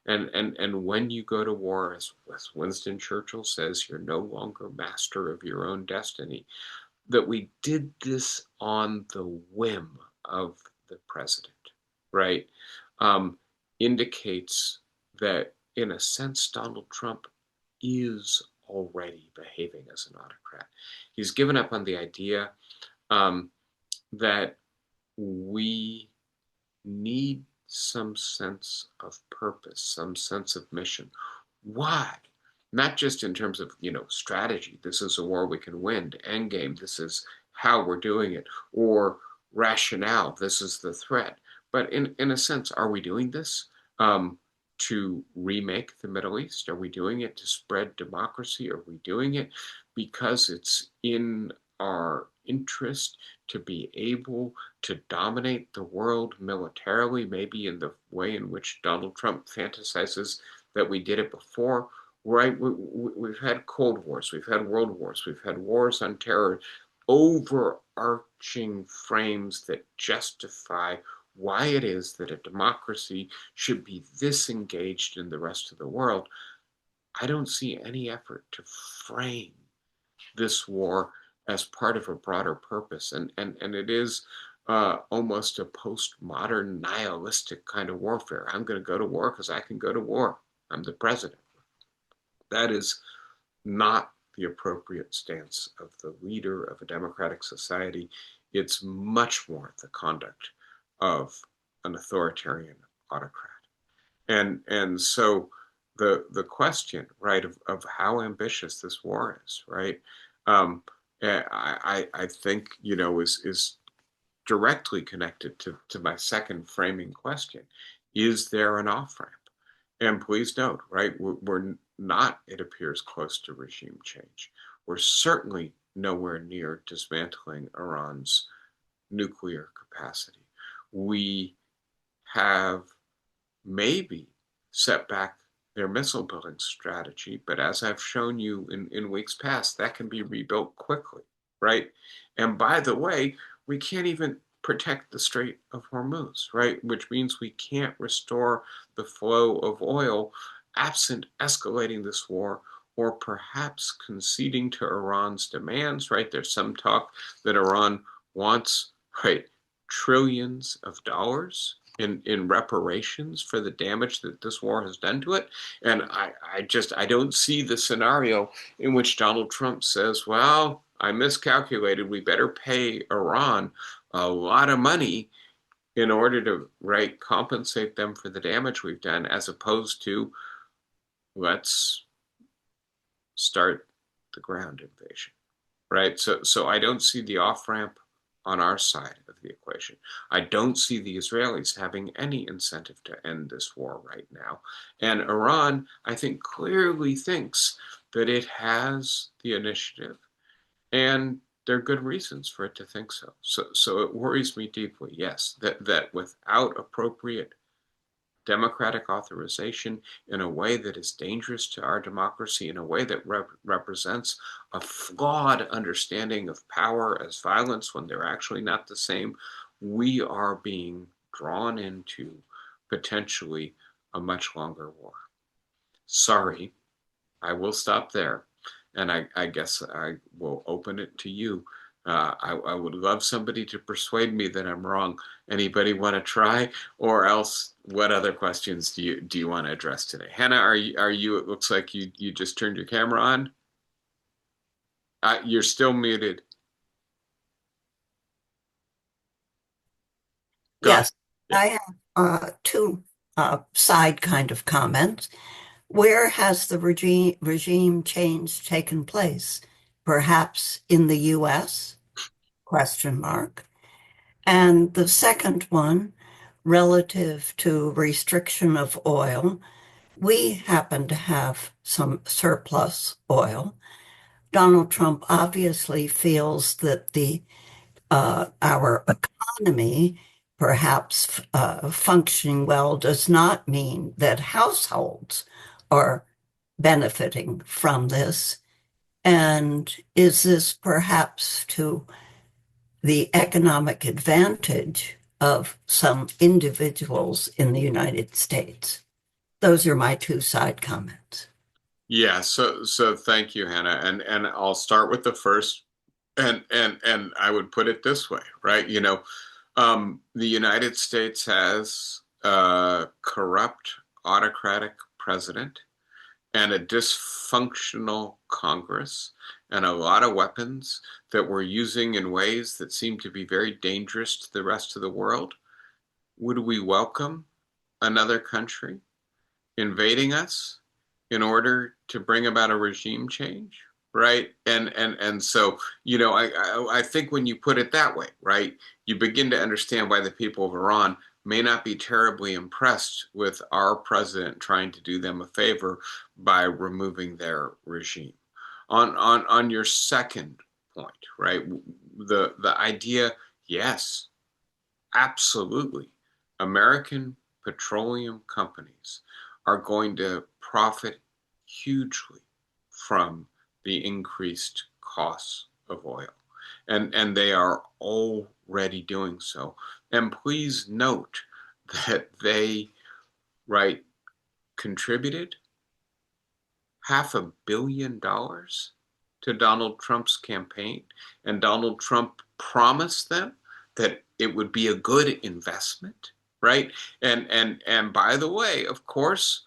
And when you go to war, as Winston Churchill says, you're no longer master of your own destiny. That we did this on the whim of the president, right? Um, indicates that, in a sense, Donald Trump is already behaving as an autocrat. He's given up on the idea um, that we need some sense of purpose, some sense of mission. Why? Not just in terms of, strategy. This is a war we can win. End game. This is how we're doing it. Or rationale. This is the threat. But in a sense, are we doing this to remake the Middle East? Are we doing it to spread democracy? Are we doing it because it's in our interest to be able to dominate the world militarily, maybe in the way in which Donald Trump fantasizes that we did it before? Right? We've had Cold Wars, we've had World Wars, we've had wars on terror, overarching frames that justify why it is that a democracy should be this engaged in the rest of the world. I don't see any effort to frame this war as part of a broader purpose. And it is almost a postmodern nihilistic kind of warfare. I'm going to go to war because I can go to war. I'm the president. That is not the appropriate stance of the leader of a democratic society. It's much more the conduct of an authoritarian autocrat. And so the question, right, of how ambitious this war is, right, I think, is directly connected to my second framing question. Is there an off-ramp? And please note, right, we're not, it appears, close to regime change. We're certainly nowhere near dismantling Iran's nuclear capacity. We have maybe set back their missile building strategy, but as I've shown you in weeks past, that can be rebuilt quickly, right? And by the way, we can't even protect the Strait of Hormuz, right? Which means we can't restore the flow of oil absent escalating this war or perhaps conceding to Iran's demands, right? There's some talk that Iran wants, right, trillions of dollars in reparations for the damage that this war has done to it. And I don't see the scenario in which Donald Trump says, well, I miscalculated. We better pay Iran a lot of money in order to, right, compensate them for the damage we've done, as opposed to, let's start the ground invasion, right? So I don't see the off-ramp on our side of the equation. I don't see the Israelis having any incentive to end this war right now. And Iran, I think, clearly thinks that it has the initiative and there are good reasons for it to think so. So it worries me deeply, yes, that without appropriate democratic authorization in a way that is dangerous to our democracy, in a way that represents a flawed understanding of power as violence when they're actually not the same, we are being drawn into potentially a much longer war. Sorry, I will stop there. And I guess I will open it to you. I would love somebody to persuade me that I'm wrong. Anybody want to try? Or else, what other questions do you want to address today? Hannah, are you? It looks like you just turned your camera on. You're still muted. Go ahead. Yes, Yeah. I have two side kind of comments. Where has the regime change taken place? Perhaps in the US? Question mark. And the second one, relative to restriction of oil, we happen to have some surplus oil. Donald Trump obviously feels that the our economy perhaps functioning well does not mean that households are benefiting from this. And is this perhaps to the economic advantage of some individuals in the United States? Those are my two side comments. Yeah, so thank you, Hannah. And I'll start with the first, and I would put it this way, right? The United States has a corrupt, autocratic president and a dysfunctional Congress and a lot of weapons that we're using in ways that seem to be very dangerous to the rest of the world. Would we welcome another country invading us in order to bring about a regime change? Right. And so, I think when you put it that way, right, you begin to understand why the people of Iran may not be terribly impressed with our president trying to do them a favor by removing their regime. On your second point, right, the idea, yes, absolutely. American petroleum companies are going to profit hugely from the increased costs of oil. And they are already doing so. And please note that they, right, contributed $500 million to Donald Trump's campaign, and Donald Trump promised them that it would be a good investment, right? And by the way, of course,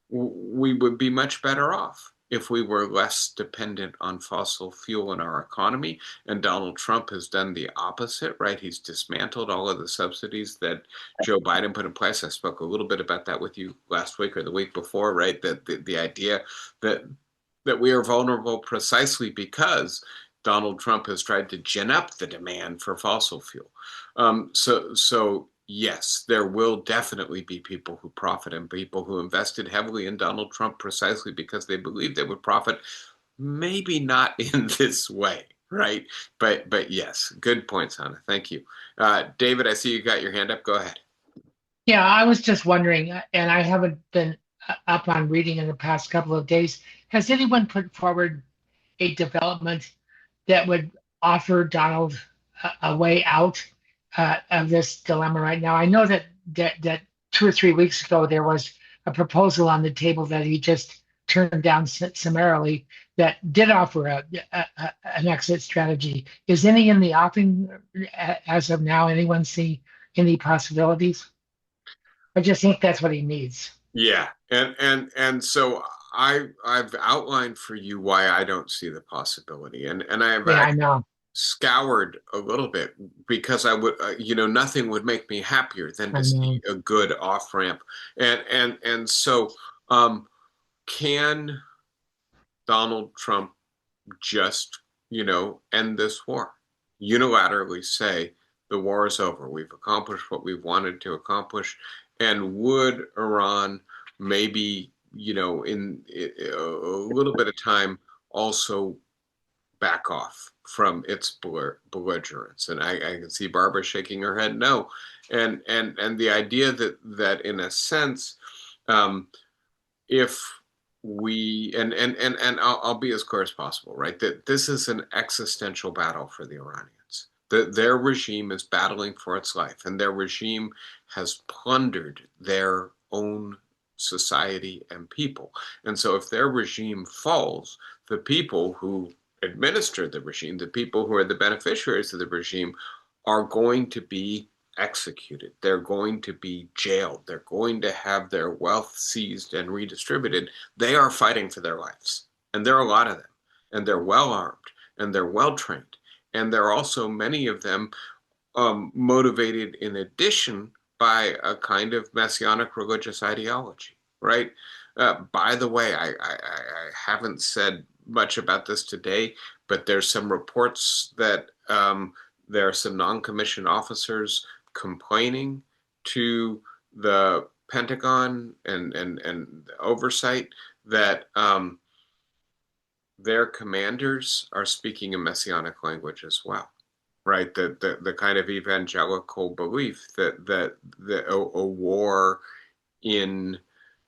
we would be much better off if we were less dependent on fossil fuel in our economy. And Donald Trump has done the opposite, right? He's dismantled all of the subsidies that Joe Biden put in place. I spoke a little bit about that with you last week or the week before, right? That the idea that we are vulnerable precisely because Donald Trump has tried to gin up the demand for fossil fuel. So yes, there will definitely be people who profit and people who invested heavily in Donald Trump precisely because they believed they would profit. Maybe not in this way, right? But yes, good points, Hannah. Thank you. David, I see you got your hand up. Go ahead. Yeah, I was just wondering, and I haven't been up on reading in the past couple of days. Has anyone put forward a development that would offer Donald a way out of this dilemma right now? I know that 2 or 3 weeks ago there was a proposal on the table that he just turned down summarily that did offer an exit strategy. Is any in the offing as of now? Anyone see any possibilities? I just think that's what he needs. Yeah, and so I've outlined for you why I don't see the possibility, and I have Yeah, I know. scoured a little bit because I would, nothing would make me happier than I to see know. a good off ramp. And so, um, can Donald Trump just, end this war? Unilaterally say the war is over. We've accomplished what we wanted to accomplish. And would Iran maybe, in a little bit of time also back off from its belligerence. And I can see Barbara shaking her head no. And the idea that in a sense, if we and I'll be as clear as possible, right? That this is an existential battle for the Iranians. That their regime is battling for its life, and their regime has plundered their own society and people. And so, if their regime falls, the people who administer the regime, the people who are the beneficiaries of the regime, are going to be executed. They're going to be jailed. They're going to have their wealth seized and redistributed. They are fighting for their lives. And there are a lot of them. And they're well armed and they're well trained. And there are also many of them motivated in addition by a kind of messianic religious ideology, right? By the way, I haven't said much about this today, but there's some reports that there are some non-commissioned officers complaining to the Pentagon and oversight that their commanders are speaking a messianic language as well, right? The kind of evangelical belief that a war in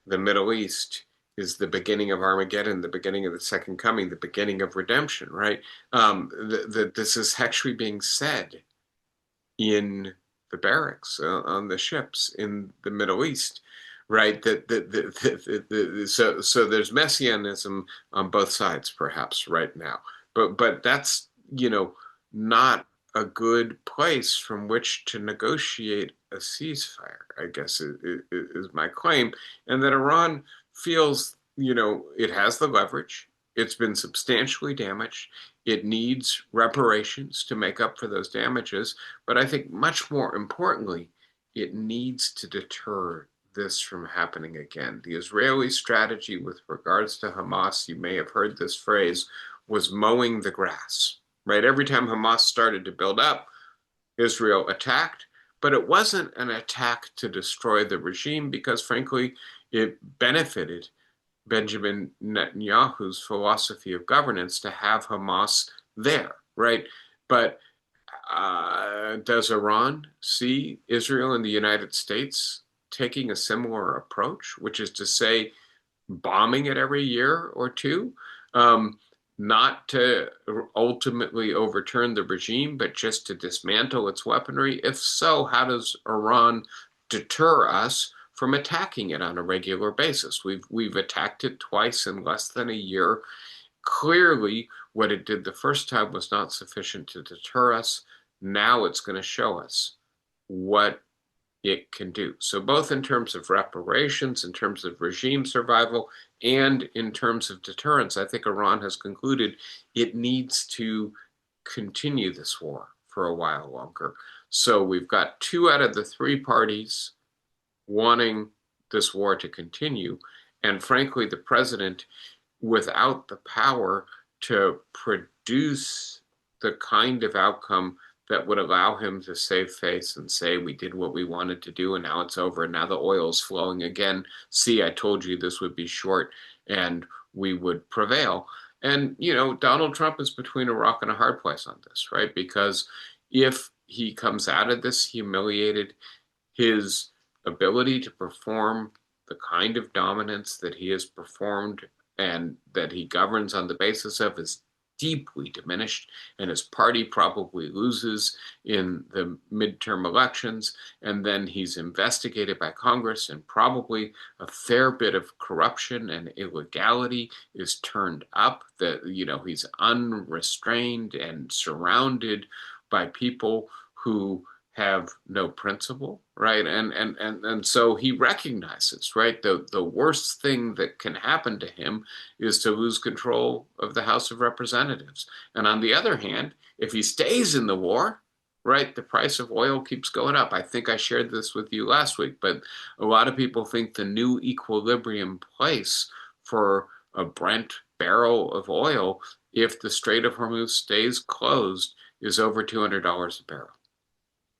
the Middle East is the beginning of Armageddon, the beginning of the second coming, the beginning of redemption, right? That this is actually being said in the barracks on the ships in the Middle East, right? So there's messianism on both sides, perhaps right now, but that's not a good place from which to negotiate a ceasefire, I guess is my claim, and that Iran feels it has the leverage. It's been substantially damaged. It needs reparations to make up for those damages. But I think much more importantly, it needs to deter this from happening again. The Israeli strategy with regards to Hamas, you may have heard this phrase, was mowing the grass, right? Every time Hamas started to build up, Israel attacked, but it wasn't an attack to destroy the regime because, frankly, it benefited Benjamin Netanyahu's philosophy of governance to have Hamas there, right? But does Iran see Israel and the United States taking a similar approach, which is to say, bombing it every year or two, not to ultimately overturn the regime, but just to dismantle its weaponry? If so, how does Iran deter us from attacking it on a regular basis? We've attacked it twice in less than a year. Clearly, what it did the first time was not sufficient to deter us. Now it's going to show us what it can do. So both in terms of reparations, in terms of regime survival, and in terms of deterrence, I think Iran has concluded it needs to continue this war for a while longer. So we've got 2 out of the 3 parties wanting this war to continue. And frankly, the president, without the power to produce the kind of outcome that would allow him to save face and say, we did what we wanted to do and now it's over and now the oil's flowing again. See, I told you this would be short and we would prevail. And, Donald Trump is between a rock and a hard place on this, right? Because if he comes out of this humiliated, his ability to perform the kind of dominance that he has performed and that he governs on the basis of is deeply diminished, and his party probably loses in the midterm elections, and then he's investigated by Congress, and probably a fair bit of corruption and illegality is turned up, that he's unrestrained and surrounded by people who have no principle, right? And so he recognizes, right, the worst thing that can happen to him is to lose control of the House of Representatives. And on the other hand, if he stays in the war, right, the price of oil keeps going up. I think I shared this with you last week, but a lot of people think the new equilibrium place for a Brent barrel of oil, if the Strait of Hormuz stays closed, is over $200 a barrel.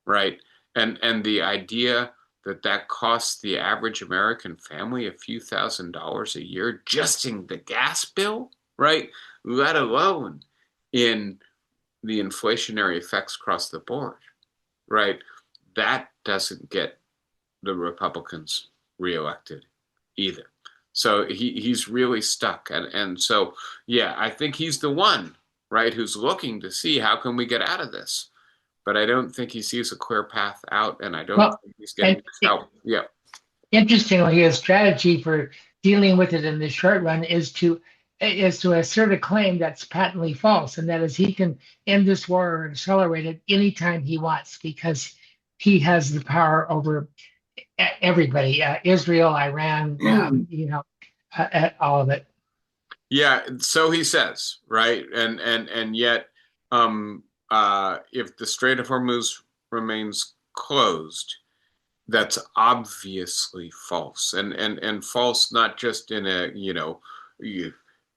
Right. And the idea that costs the average American family a few $1,000s a year just in the gas bill, right? Let alone in the inflationary effects across the board, right? That doesn't get the Republicans reelected either. So he's really stuck. And so, yeah, I think he's the one, right, who's looking to see how can we get out of this. But I don't think he sees a clear path out, and I don't Well, think he's getting and much help. Yeah. interestingly, his strategy for dealing with it in the short run is to assert a claim that's patently false, and that is he can end this war or accelerate it anytime he wants because he has the power over everybody, Israel, Iran, all of it. Yeah, so he says, right? And yet, if the Strait of Hormuz remains closed, that's obviously false, and false not just in a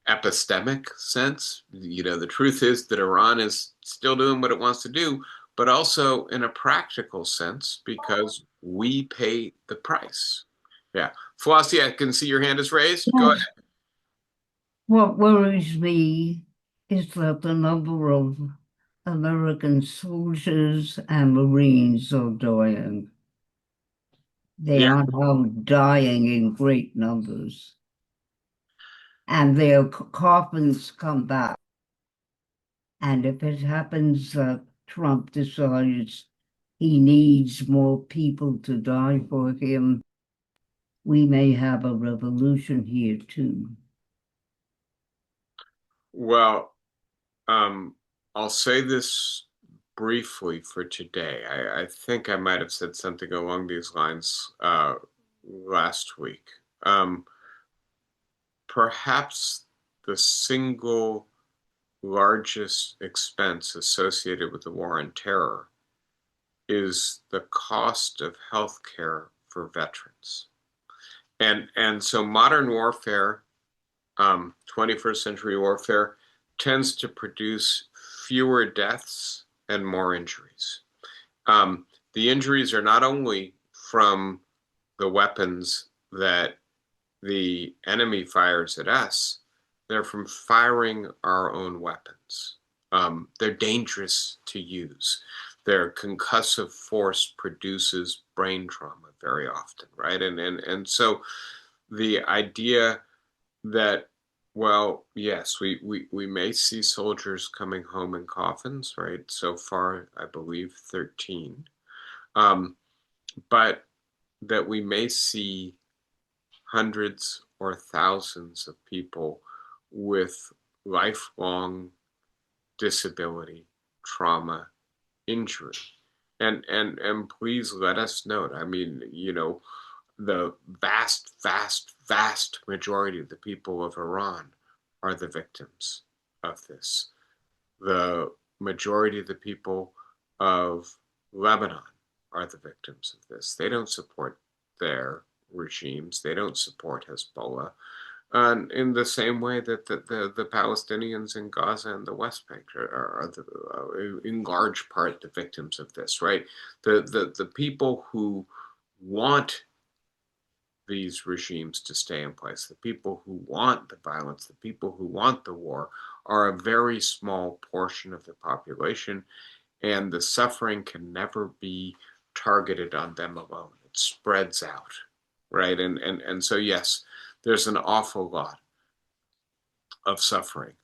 epistemic sense. The truth is that Iran is still doing what it wants to do, but also in a practical sense because we pay the price. Yeah, Flossie, I can see your hand is raised. Go ahead. Yes. What worries me is that the number of American soldiers and Marines are dying. They Yeah. are now dying in great numbers, and their coffins come back. And if it happens that Trump decides he needs more people to die for him, we may have a revolution here too. Well, I'll say this briefly for today. I think I might have said something along these lines last week. Perhaps the single largest expense associated with the war on terror is the cost of health care for veterans. And so modern warfare, 21st century warfare, tends to produce fewer deaths and more injuries. The injuries are not only from the weapons that the enemy fires at us, they're from firing our own weapons. They're dangerous to use. Their concussive force produces brain trauma very often, right? And so the idea that, well, yes, we may see soldiers coming home in coffins, right? So far, I believe 13. But that we may see hundreds or thousands of people with lifelong disability, trauma, injury. And please let us note, I mean, the vast majority of the people of Iran are the victims of this. The majority of the people of Lebanon are the victims of this. They don't support their regimes. They don't support Hezbollah. In the same way that the Palestinians in Gaza and the West Bank are in large part the victims of this, right? The people who want these regimes to stay in place, the people who want the violence, the people who want the war, are a very small portion of the population, and the suffering can never be targeted on them alone. It spreads out, right? And so, yes, there's an awful lot of suffering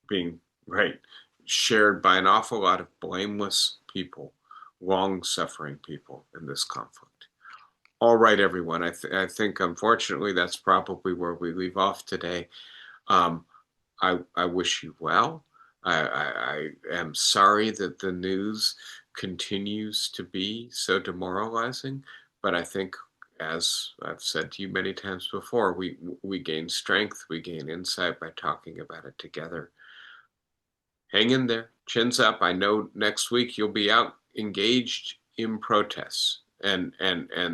being, right, shared by an awful lot of blameless people, long-suffering people in this conflict. All right, everyone. I think, unfortunately, that's probably where we leave off today. I wish you well. I am sorry that the news continues to be so demoralizing, but I think, as I've said to you many times before, we gain strength, we gain insight by talking about it together. Hang in there, chins up. I know next week you'll be out engaged in protests, and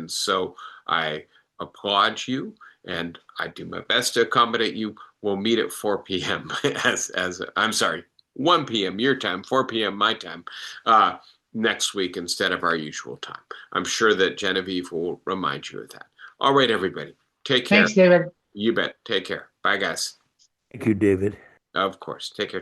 so I applaud you, and I do my best to accommodate you. We'll meet at 4 p.m. as I'm sorry, 1 p.m. your time, 4 p.m. my time, next week instead of our usual time. I'm sure that Genevieve will remind you of that. All right, everybody. Take care. Thanks, David. You bet. Take care. Bye, guys. Thank you, David. Of course. Take care.